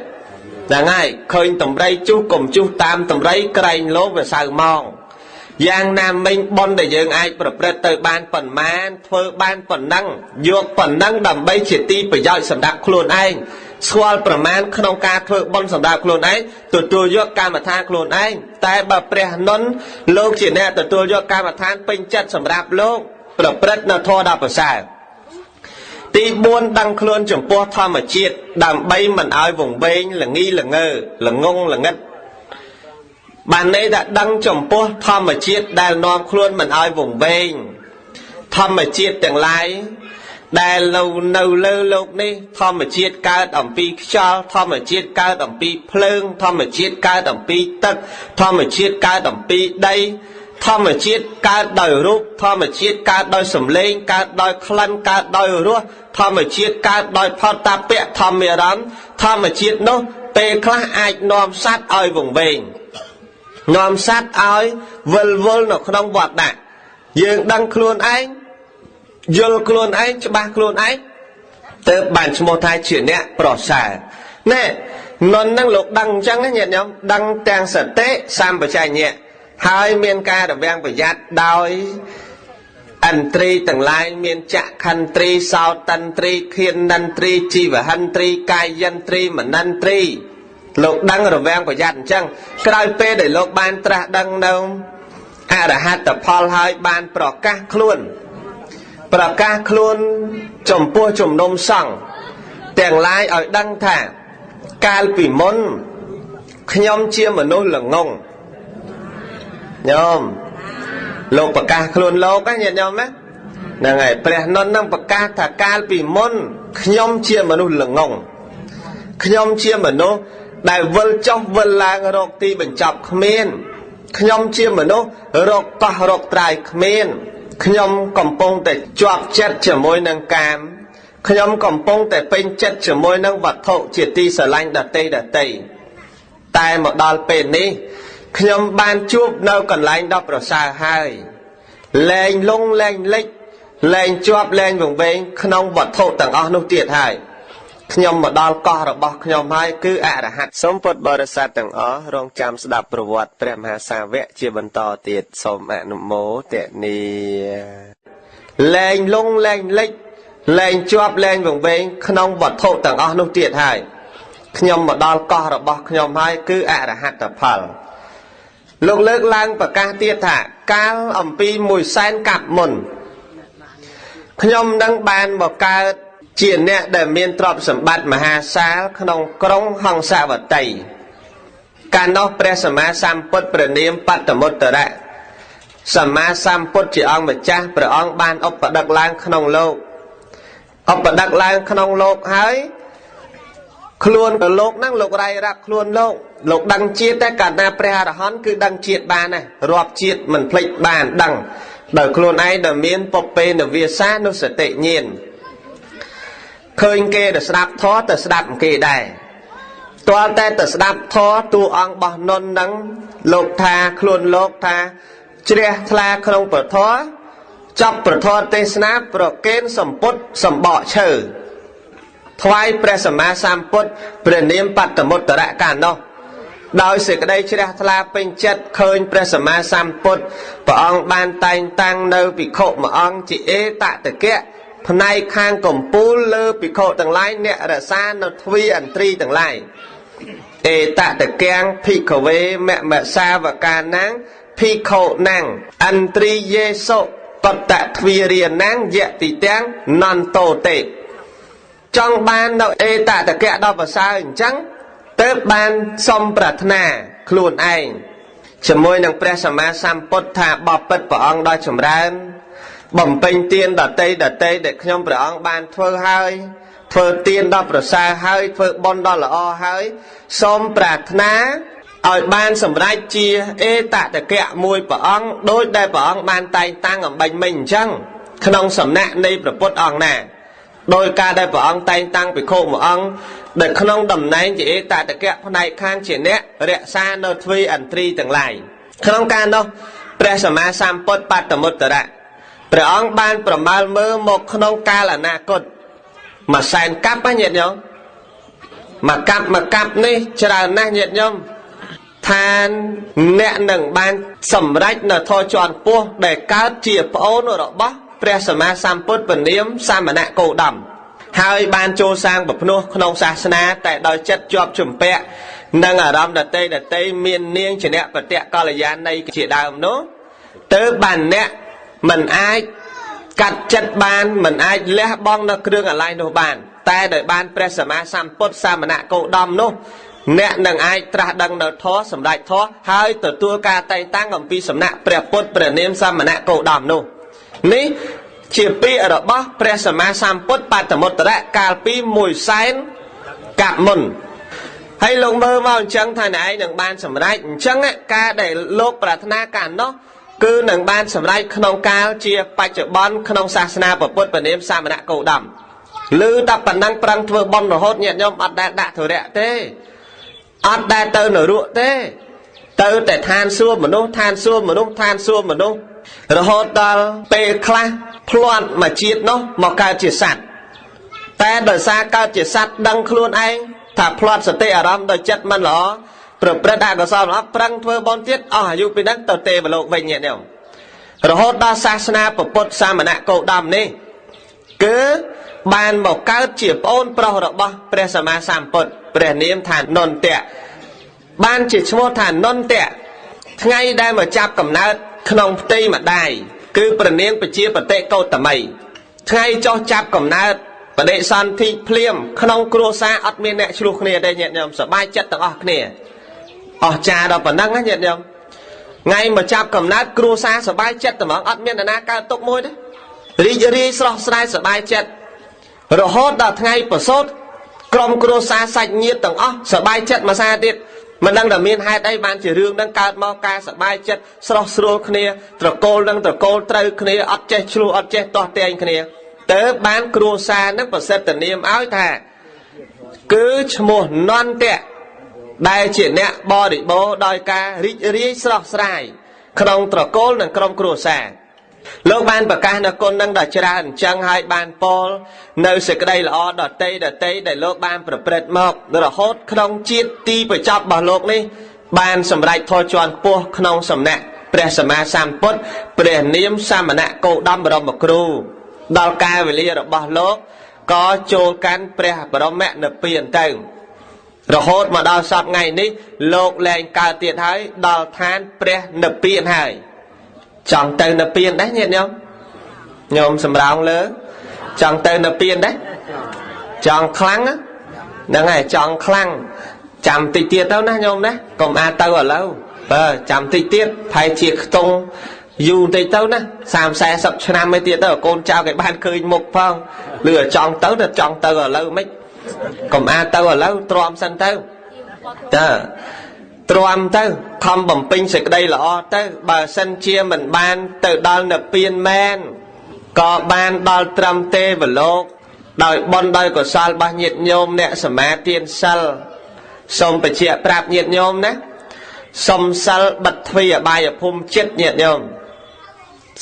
ហ្នឹងហើយឃើញដំរីជុះកុំជុះតាមដំរីក្រែងលោកវាសៅម៉ងយ៉ាងណាមិញបុណ្យដែលយើងអាចប្រព្រឹត្តទៅបានប៉ុន្មានធ្វើបានប៉ុណ្ណឹងយកប៉ុណ្ណឹងដើម្បីជាទីប្រយោជន៍សម្រាប់ខ្លួនឯងស្គាល់ប្រមាណក្នុងការធ្វើបុណ្យសម្រាប់ខ្លួនឯងទទួលយកកម្មដ្ឋានខ្លួនឯងតែបើព្រះនន្ទលោកជាអ្នកទទួលយកកម្មដ្ឋានពេញចិត្តសម្រាប់លោកប្រព្រឹត្តនៅធម៌ដ៏ប្រសើរទី4ដឹងខ្លួនចំពោះធម្មជាតិដើម្បីមិនឲ្យវង្វេងល្ងីល្ងើល្ងងល្ងិតបានន័យថាដឹងចំពោះធម្មជាតិដែលនាំខ្លួនមិនឲ្យវង្វេងធម្មជាតិទាំងឡាយដែលនៅលើលោកនេះធម្មជាតិកើតអំពីខ្យល់ធម្មជាតិកើតអំពីភ្លើងធម្មជាតិកើតអំពីទឹកធម្មជាតិកើតអំពីដីធម្មជាតិកើតដោយរូបធម្មជាតិកើតដោយសម្លេងកើតដោយក្លិនកើតដោយរសធម្មជាតិកើតដោយផតតាពៈធម្មអារម្មណ៍ធម្មជាតិនោះពេលខ្លះអាចនាំសត្វឲ្យវង្វេងនាំសត្វឲ្យវិលវល់នៅក្នុងវដ្តៈយើងដឹងខ្លួនឯងយល់ខ្លួនឯងច្បាស់ខ្លួនឯងទើបបានឈ្មោះថាជាអ្នកប្រសើរណែនន់នឹងលោកដឹងអញ្ចឹងណាញាតិញោមដឹងទាំងសតិសម្បជញ្ញៈហើយមានការរវាងប្រយ័ត្នដោយឥន្ទ្រីទាំងឡាយមានចក្ខន្ទ្រីសោតន្ទ្រីឃានន្ទ្រីជីវហន្ទ្រីកាយន្ទ្រីមនន្ទ្រីលោកដឹងរវាងប្រយ័ត្នអញ្ចឹងក្រោយពេលដែលលោកបានត្រាស់ដឹងនៅអរហត្តផលហើយបានប្រកាសខ្លួនចំពោះជំនុំសង្ឃទាំងឡាយឲ្យដឹងថាកាលពីមុនខ្ញុំជាមនុស្សល្ងងញោមលោកប្រកាសខ្លួនលោកណាញាតិញោមណាហ្នឹងហើយព្រះនន្ទនឹងប្រកាសថាកាលពីមុនខ្ញុំជាមនុស្សល្ងងខ្ញុំជាមនុស្សដែលវិលចុះវិលឡើងរកទីបញ្ចប់គ្មានខ្ញុំជាមនុស្សរកកោះរកត្រាយគ្មានខ្ញុំកំពុងតែជាប់ចិត្តជាមួយនឹងកាមខ្ញុំកំពុងតែពេញចិត្តជាមួយនឹងវត្ថុជាទីស្រឡាញ់ដតេតែមកដល់ពេលនេះខ្ញុំបានជួបនៅកន្លែងដ៏ប្រសើរហើយលែងលងលែងលិចលែងជាប់លែងវង្វេងក្នុងវត្ថុទាំងអស់នោះទៀតហើយខ្ញុំមកដល់កោះរបស់ខ្ញុំហើយគឺអរហត្តសូមពុទ្ធបរិស័ទទាំងអស់រងចាំស្ដាប់ប្រវត្តិព្រះមហាសាវកជាបន្តទៀតសូមអនុមោទនាលែងលងលែងលិចលែងជាប់លែងវង្វេងក្នុងវត្ថុទាំងអស់នោះទៀតហើយខ្ញុំមកដល់កោះរបស់ខ្ញុំហើយគឺអរហត្តផលលោកលើកឡើងប្រកាសទៀតថាកាលអំពី100,000កាប់មុនខ្ញុំនឹងបានមកកើតជាអ្នកដែលមានទ្រព្យសម្បត្តិមហាសាលក្នុងក្រុងហង្សវតីកាលនោះព្រះសម្មាសម្ពុទ្ធព្រះនាមបត្តមុត្តរៈសម្មាសម្ពុទ្ធជាអង្គម្ចាស់ព្រះអង្គបានឧបដឹកឡើងក្នុងលោកហើយខ្លួនទៅលោកហ្នឹងលោករៃរាប់ខ្លួនលោកដឹងជាតិតែកាលណាព្រះអរហន្តគឺដឹងជាតិបានណារាប់ជាតិមិនភ្លេចបានដឹងដោយខ្លួនឯងដែលមានពពេនវាសានុសតិញាណឃើញគេទៅស្ដាប់ធម៌ទៅស្ដាប់គេដែរទាល់តែទៅស្ដាប់ធម៌តួអង្គរបស់នន់ហ្នឹងលោកថាខ្លួនលោកថាជ្រះថ្លាក្នុងព្រះធម៌ចាប់ព្រះធម៌ទេសនាប្រកេនសម្ពុតសម្បកឈើថ្វាយព្រះសម្មាសម្ពុទ្ធព្រះនាមបត្តមុត្តរៈកាលនោះដោយសេចក្តីជ្រះថ្លាពេញចិត្តឃើញព្រះសម្មាសម្ពុទ្ធព្រះអង្គបានតែងតាំងនៅភិក្ខុមួយអង្គជាអេតតកៈផ្នែកខាងកំពូលលើភិក្ខុទាំងឡាយអ្នករក្សានៅទ្វាអន្ត្រីទាំងឡាយអេតតកៈភិក្ខវេមមសាវកានាងភិក្ខុណាំងអន្ត្រីយេសុបតទ្វារានាងយតិទាំងនន្តោទេចង់បាននៅអេតតកៈដល់ប្រសើរអញ្ចឹង ទើបបានសុំប្រាថ្នាខ្លួនឯងជាមួយនឹងព្រះសម្មាសម្ពុទ្ធថាបបិទ្ធព្រះអង្គដ៏ចម្រើនបំពេញទានដតីដែលខ្ញុំព្រះអង្គបានធ្វើហើយធ្វើទានដល់ប្រសើរហើយធ្វើបុណ្យដល់ល្អហើយសូមប្រាថ្នាឲ្យបានសម្រេចជាអេតតកៈមួយព្រះអង្គដោយដែលព្រះអង្គបានតែងតាំងអំបញ្ញមិញអញ្ចឹងក្នុងសំណាក់នៃព្រះពុទ្ធអង្គណាដោយការដែលព្រះអង្គតែងតាំងភិក្ខុមួយអង្គដែលក្នុងតំណែងជាអេតតកៈផ្នែកខាងជាអ្នករក្សានៅទ្វេអន្ត្រីទាំងឡាយក្នុងការនោះព្រះសម្មាសម្ពុទ្ធបតមុត្តរៈព្រះអង្គបានប្រមាលមើលមកក្នុងកាលអនាគតមួយសែនកាប់ញាតិញោមមកកាប់នេះច្រើនណាស់ញាតិញោមថាអ្នកនឹងបានសម្រេចនៅធម៌ជាន់ពោះដែលកើតជាប្អូនរបស់ព្រះសម្មាសម្ពុទ្ធពនាមសាមណៈគោតមហើយបានចូលសាងប្រភ្នោះក្នុងសាសនាតែដោយចិត្តជាប់ជំពាក់នឹងអារម្មណ៍ដតីមាននាងជាអ្នកបតិកល្យាណីជាដើមនោះទើបបានអ្នកមិនអាចកាត់ចិត្តបានមិនអាចលះបង់នៅគ្រឿងអាល័យនោះបានតែដោយបានព្រះសម្មាសម្ពុទ្ធសាមណៈគោតមនោះអ្នកនឹងអាចត្រាស់ដឹងនៅធម៌សម្ដេចធម៌ហើយទទួលការតែងតាំងអំពីសំណាក់ព្រះពុទ្ធព្រះនាមសាមណៈគោតមនោះនេះជាពាក្យរបស់ព្រះសម្មាសម្ពុទ្ធបតមុត្តរៈកាលពី1សែនកាប់មុនហើយលោកមើលមកអញ្ចឹងថាឯងនឹងបានសម្រេចអញ្ចឹងការដែលលោកប្រាថ្នាការនោះគឺនឹងបានសម្រេចក្នុងកាលជាបច្ចុប្បន្នក្នុងសាសនាពុទ្ធព្រះនាមសាមណៈគោតមឮតែប៉ុណ្ណឹងប្រឹងធ្វើបុណ្យរហូតញាតិញោមអត់ដែលដាក់ធុរៈទេអត់ដែលទៅនរកទេទៅតែឋានសួគ៌មនុស្សរហូតដល់ពេលខ្លះភ្លាត់មកជាតិនោះមកកើតជាសត្វតែដោយសារកើតជាសត្វដឹងខ្លួនឯងថាភ្លាត់សតិអារម្មណ៍ដោយចិត្តមិនល្អប្រព្រឹត្តអកុសលល្អប្រឹងធ្វើបុណ្យទៀតអស់អាយុពីហ្នឹងទៅទេវលោកវិញញាតិញោមរហូតដល់សាសនាពុទ្ធសាមណៈគោតមនេះគឺបានមកកើតជាប្អូនប្រុសរបស់ព្រះសម្មាសម្ពុទ្ធព្រះនាមថានន្តៈបានជាឈ្មោះថានន្តៈថ្ងៃដែលមកចាប់កំណើតក្នុងផ្ទៃម្ដាយគឺព្រះនាងពជាបតិកោតមីថ្ងៃចុះចាប់កំណើតបដិសន្ធិភ្លាមក្នុងគ្រួសារអត់មានអ្នកឆ្លោះគ្នាទេញាតិញោមសប្បាយចិត្តទាំងអស់គ្នាអស់ចាដល់ប៉ុណ្ណឹងណាញាតិញោមថ្ងៃមកចាប់កំណើតគ្រួសារសប្បាយចិត្តតែហ្មងអត់មាននរណាកើតទុកមួយទេរីករាយស្រស់ស្រាយសប្បាយចិត្តរហូតដល់ថ្ងៃប្រសូតក្រុមគ្រួសារសាច់ញាតិទាំងអស់សប្បាយចិត្តមួយសារទៀតមិនដឹងតែមានហេតុអីបានជារឿងហ្នឹងកើតមកការសប្បាយចិត្តស្រស់ស្រួលគ្នាត្រកូលនឹងត្រកូលត្រូវគ្នាអត់ចេះឆ្លោះអត់ចេះទាស់ទែងគ្នាតើបានគ្រួសារហ្នឹងប្រសិទ្ធនាមឲ្យថាគឺឈ្មោះនន្តៈដែលជាអ្នកបរិបូរដោយការរីករាយស្រស់ស្រាយក្នុងត្រកូលនិងក្រុមគ្រួសារលោកបានប្រកាសនៅគុណនឹងដល់ច្រើនអញ្ចឹងហើយបានពោលនៅសេចក្តីល្អដតីដែលលោកបានប្រព្រឹត្តមករហូតក្នុងជាតិទីបញ្ចប់របស់លោកនេះបានសម្រេចធម៌ជាន់ខ្ពស់ក្នុងសំណាក់ព្រះសម្មាសម្ពុទ្ធព្រះនាមសាមណៈគោតមបរមគ្រូដល់កាលវេលារបស់លោកក៏ចូលកាន់ព្រះបរមនិព្វានទៅរហូតមកដល់សពថ្ងៃនេះលោកលែងកើតទៀតហើយដល់ឋានព្រះនិព្វានហើយចង់ទៅនិព្វានដែរញាតិញោមសម្រោងលើចង់ទៅនិព្វានដែរចង់ខ្លាំងហ្នឹងហើយចង់ខ្លាំងចាំតិចទៀតទៅណាញោមណាកុំអាចទៅឥឡូវបើចាំតិចទៀតថៃជាខ្ទង់យូរតិចទៅណា30 40ឆ្នាំឯទៀតទៅកូនចៅគេបានឃើញមុខផងឬចង់ទៅចង់ទៅឥឡូវមិនកុំអាចទៅឥឡូវទ្រាំសិនទៅទ្រាំទៅខំបំពេញសេចក្តីល្អទៅបើសិនជាមិនបានទៅដល់និព្វានមែនក៏បានដល់ត្រឹមទេវលោកដោយបុណ្យដោយកុសលរបស់ញាតិញោមអ្នកសមាទានសិលសូមបញ្ជាក់ប្រាប់ញាតិញោមណាសុំសិលបិទទ្វារអបាយភូមិចិត្តញាតិញោម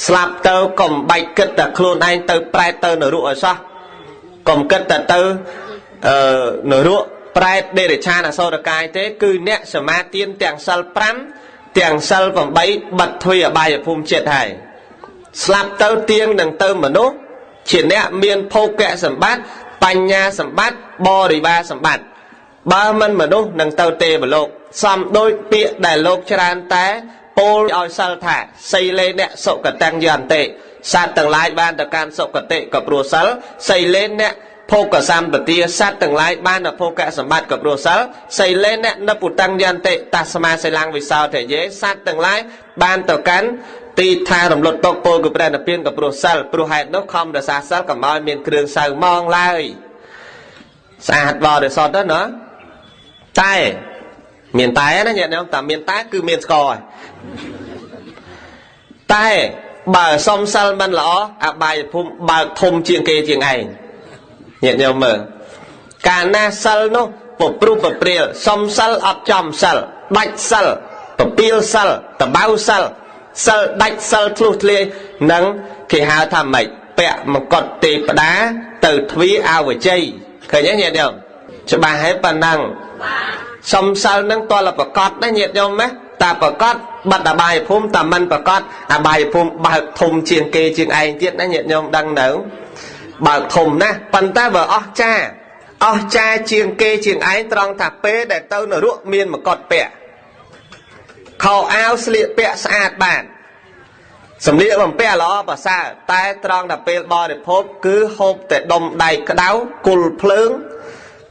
ស្លាប់ទៅកុំបាច់គិតតែខ្លួនឯងទៅប្រែតទៅនរកឲ្យសោះកុំគិតតែទៅនរកប្រែតដេរឆានអសូរកាយទេគឺអ្នកសមាទានទាំងសិល5ទាំងសិល8បិទទ្វារអបាយភូមិចិត្តហើយស្លាប់ទៅទៀងនឹងទៅមនុស្សជាអ្នកមានភោគៈសម្បត្តិបញ្ញាសម្បត្តិបរិវារសម្បត្តិបើមិនមនុស្សនឹងទៅទេវលោកសំដូចពាក្យដែលលោកច្រើនតែពោលឲ្យសិលថាសីលេអ្នកសុគតੰយន្តិសត្វទាំងឡាយបានទៅកាន់សុគតិក៏ព្រោះសិលសីលេអ្នក ភោគសម្បទាសត្វទាំងឡាយបានភោគសម្បត្តិกับរសិលសីលេននពុតੰយន្តិតស្មាសិលੰវិសោធយេសត្វទាំងឡាយបានទៅកាន់ទីថារំលត់តកពលគឺព្រះនិព្វានกับរសិលព្រោះហេតុនោះខំរសាសិលកុំឲ្យមានគ្រឿងសៅមងឡើយស្អាតបរិសុទ្ធទៅណាតែមានតែណាញាតិញោមតែមានតែគឺមានស្គរតែបើសុំសិលមិនល្អអបាយភូមិបើកធំជាងគេជាងឯងញាតិញោមមើលកាលណាសិលនោះព្រោះប្រព្រាលសុំសិលអត់ចំសិលដាច់សិលប្រពីលសិលតបៅសិលសិលដាច់សិលធ្លុះធ្លាយនឹងគេហៅថាម៉េចពាក់មកុដទេពតាទៅទ្វាអវជ័យឃើញទេញាតិញោមច្បាស់ហើយប៉ុណ្ណឹងសុំសិលនឹងតលប្រកបណាញាតិញោមណាតាប្រកបបាត់អបាយភូមិតាមិនប្រកបអបាយភូមិបើកធំជាងគេជាងឯងទៀតណាញាតិញោមដឹងនៅបើកធំណាស់ប៉ុន្តែបើអស់ចាជាងគេជាងឯងត្រង់ថាពេលដែលទៅនរកមានមកុដពាក់ខោអាវស្លៀកពាក់ស្អាតបានសម្លៀកបំពាក់ល្អប្រសើរតែត្រង់តែពេលបរិភោគគឺហូបតែដុំដៃក្តៅគុលភ្លើង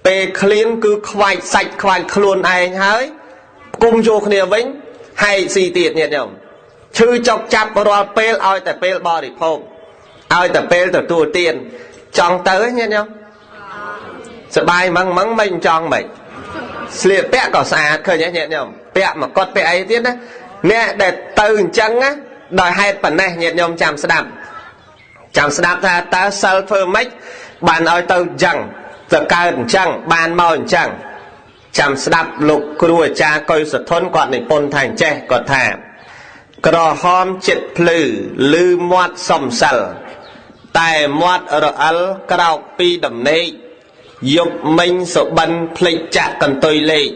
ពេលឃ្លានគឺខ្វាច់សាច់ខ្វាច់ខ្លួនឯងហើយគុំចូលគ្នាវិញហើយស៊ីទៀតញាតិញោមឈឺចុកចាប់រាល់ពេលឲ្យតែពេលបរិភោគឲ្យតែពេលទទួលទានចង់ទៅញាតិញោមសបាយម៉ងមិនចង់មិនស្លៀកពាក់ក៏ស្អាតឃើញទេញាតិញោមពាក់មកុដពាក់អីទៀតណាអ្នកដែលទៅអញ្ចឹងណាដោយហេតុប៉ុណ្ណេះញាតិញោមចាំស្ដាប់ថាតើសិលធ្វើម៉េចបានឲ្យទៅអញ្ចឹងទៅកើតអញ្ចឹងបានមកអញ្ចឹងចាំស្ដាប់លោកគ្រូអាចារ្យកុយសធនគាត់និពន្ធថាអញ្ចេះគាត់ថាក្រហមចិត្តភ្លឺលឺមាត់សំសិលតែមាត់រអិលក្រោកពីដំណេកយប់មិញសុបិនភ្លេចចាក់កន្ទុយលេខ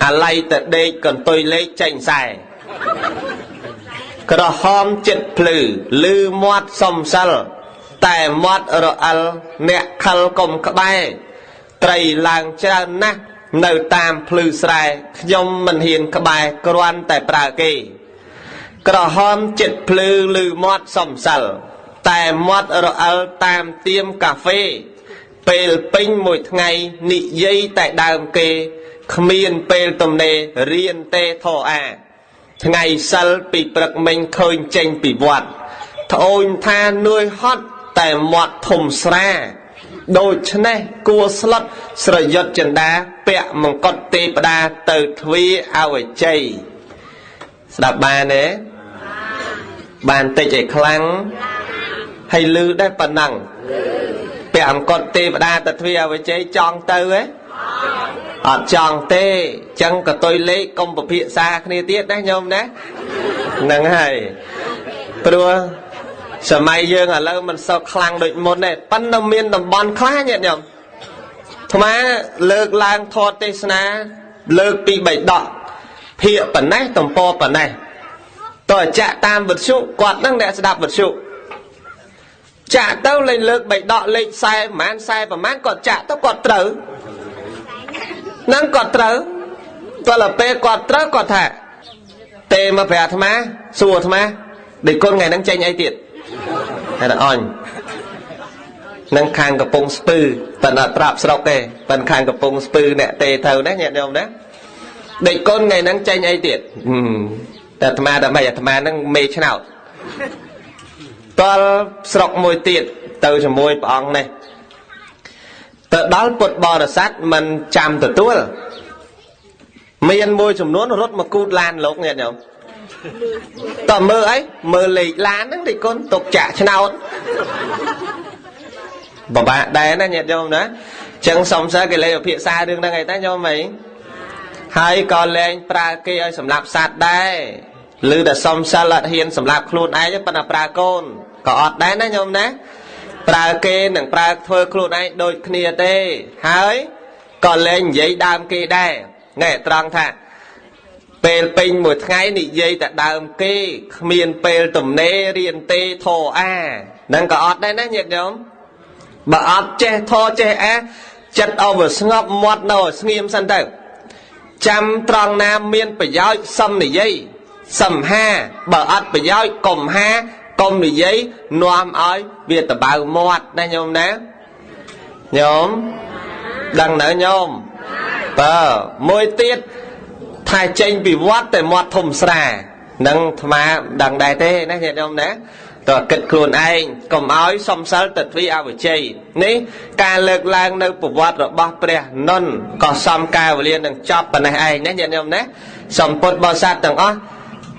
អាឡ័យទៅដេកកន្ទុយលេខចេញខ្សែក្រហមចិត្តភ្លឺលឺមាត់សំសិលតែមាត់រអិលអ្នកខលកុំក្បែរត្រីឡើងច្រើនណាស់នៅតាមភ្លឺស្រែខ្ញុំមិនហ៊ានក្បែរគ្រាន់តែប្រើគេក្រហមចិត្តភ្លឺលឺមាត់សំសិលតែមាត់រអិលតាមទៀមកាហ្វេពេលពេញមួយថ្ងៃនិយាយតែដើមគេគ្មានពេលទំនេររៀនទេធោអាថ្ងៃសិលពីព្រឹកមិញឃើញចេញពីវត្តត្អូញថានឿយហត់តែមាត់ធំស្រាដូច្នេះគួស្លុតស្រយុតចិន្តាពាក់មង្គតទេពតាទៅទ្វាអវជ័យស្ដាប់បានទេបានតិចឲ្យខ្លាំងហើយលឺដែរប៉ុណ្ណឹងពាក់មង្គតទេពតាទៅទ្វាអវជ័យចង់ទៅហ៎អត់ចង់ទេចឹងក៏ទុយលេខកុំពិភាក្សាគ្នាទៀតណាញោមណាហ្នឹងហើយព្រោះសម័យយើងឥឡូវមិនសូវខ្លាំងដូចមុនទេប៉ុន្តែមានតំបន់ខ្លះញាតិញោមអាត្មាលើកឡើងធម៌ទេសនាលើកពីបៃដកភាកប៉ុណ្ណេះតំពប៉ុណ្ណេះតើចាក់តាមវិទ្យុគាត់ហ្នឹងអ្នកស្ដាប់វិទ្យុចាក់ទៅលេងលើកបៃដកលេខ40ប្រហែល40ប្រហែលគាត់ចាក់ទៅគាត់ត្រូវហ្នឹងគាត់ត្រូវតើពេលគាត់ត្រូវគាត់ថាទេមកប្រាប់អាត្មាសួរអាត្មាដូចគុណថ្ងៃហ្នឹងចេញអីទៀតហើយដល់អញនឹងខាងកំពង់ស្ពឺប៉ុន្តែប្រាប់ស្រុកទេប៉ុន្តែខាងកំពង់ស្ពឺអ្នកទេទៅណាញាតិញោមណាដូចគុណថ្ងៃហ្នឹងចេញអីទៀតតែអាត្មាដើម្បីអាត្មាហ្នឹងមេឆ្នោតតលស្រុកមួយទៀតទៅជាមួយព្រះអង្គនេះទៅដល់ពុទ្ធបរិស័ទមិនចាំទទួលមានមួយចំនួនរត់មកគូតឡានលោកញាតិញោមតើមើលអីមើលលេខឡានហ្នឹងទីគុណទុកចាក់ឆ្នោតបបាក់ដែរណាញាតិញោមណាចឹងសុំសើគេលេពិភាក្សារឿងហ្នឹងអីតាញោមអីហើយក៏លែងប្រើគេឲ្យសម្លាប់សត្វដែរឬតែសុំសិលអត់ហ៊ានសម្លាប់ខ្លួនឯងប៉ុន្តែប្រើកូនក៏អត់ដែរណាញោមណាប្រើគេនឹងប្រើធ្វើខ្លួនឯងដូចគ្នាទេហើយក៏លែងនិយាយដើមគេដែរណែត្រង់ថាពេលពេញមួយថ្ងៃនិយាយតែដើមគេគ្មានពេលទំនេររៀនទេធោអាហ្នឹងក៏អត់ដែរណាញាតិញោមបើអត់ចេះធោចេះអាចិត្តអវស្ងប់មាត់នៅស្ងៀមសិនទៅចាំត្រង់ណាមានប្រយោជន៍សំនិយាយសំហាបើអត់ប្រយោជន៍កុំហាកុំនិយាយនាំឲ្យវាតបៅមាត់ណាញោមណា nhóm đằng nở nhóm tờ môi tiết thay chênh bị vót tại mọt thùng xà nâng mà đằng đại thế nè nhận không nè tờ kịch khuôn anh cầm áo xông sál tật vi áo với chây ní ca lực lang nơi bộ vót rồi bó bè nôn có xông ca và liên đừng chóp bà này anh nè nhận không nè xông bột bò sát đằng ó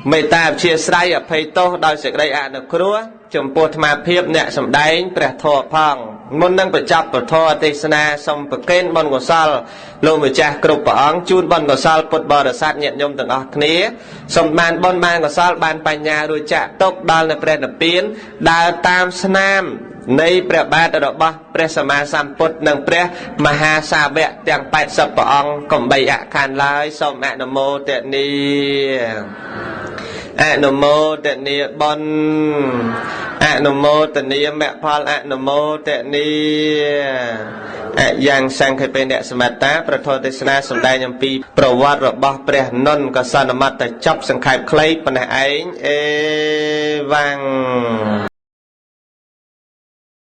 mày ta chia sài ở phây tô đòi sẽ đây ạ được khứa chồng bột mà phiếp nè xông đánh bè thọ phong môn nâng phải chắp bột thọ tê sana xông bật kênh bọn của sao lô mười cha cục bỏ óng chun bọn của sao bột bò được sát nhận nhôm từng ọc ní xông bàn bọn bàn của sao bàn bài nhà đôi chạ tốc đòi là bè nập biến đào tam snam nay bè ba đã đọc bó bè sa ma sam bột nâng bè mà ha sa bẹ tiếng bạch sập bỏ óng cầm bày ạ khăn lái xông mẹ nô mô tiện ni Namo tận ni bon Namo tận ni mẹ Paul Namo tận ni yang sang khai bên đệ samata prathod tesna som dai nhâm pi prawat robahព្រះនន្ទក៏សន្មតតែចាប់សង្ខេបខ្លីប៉ុណ្ណេះឯងអេវ៉ាំង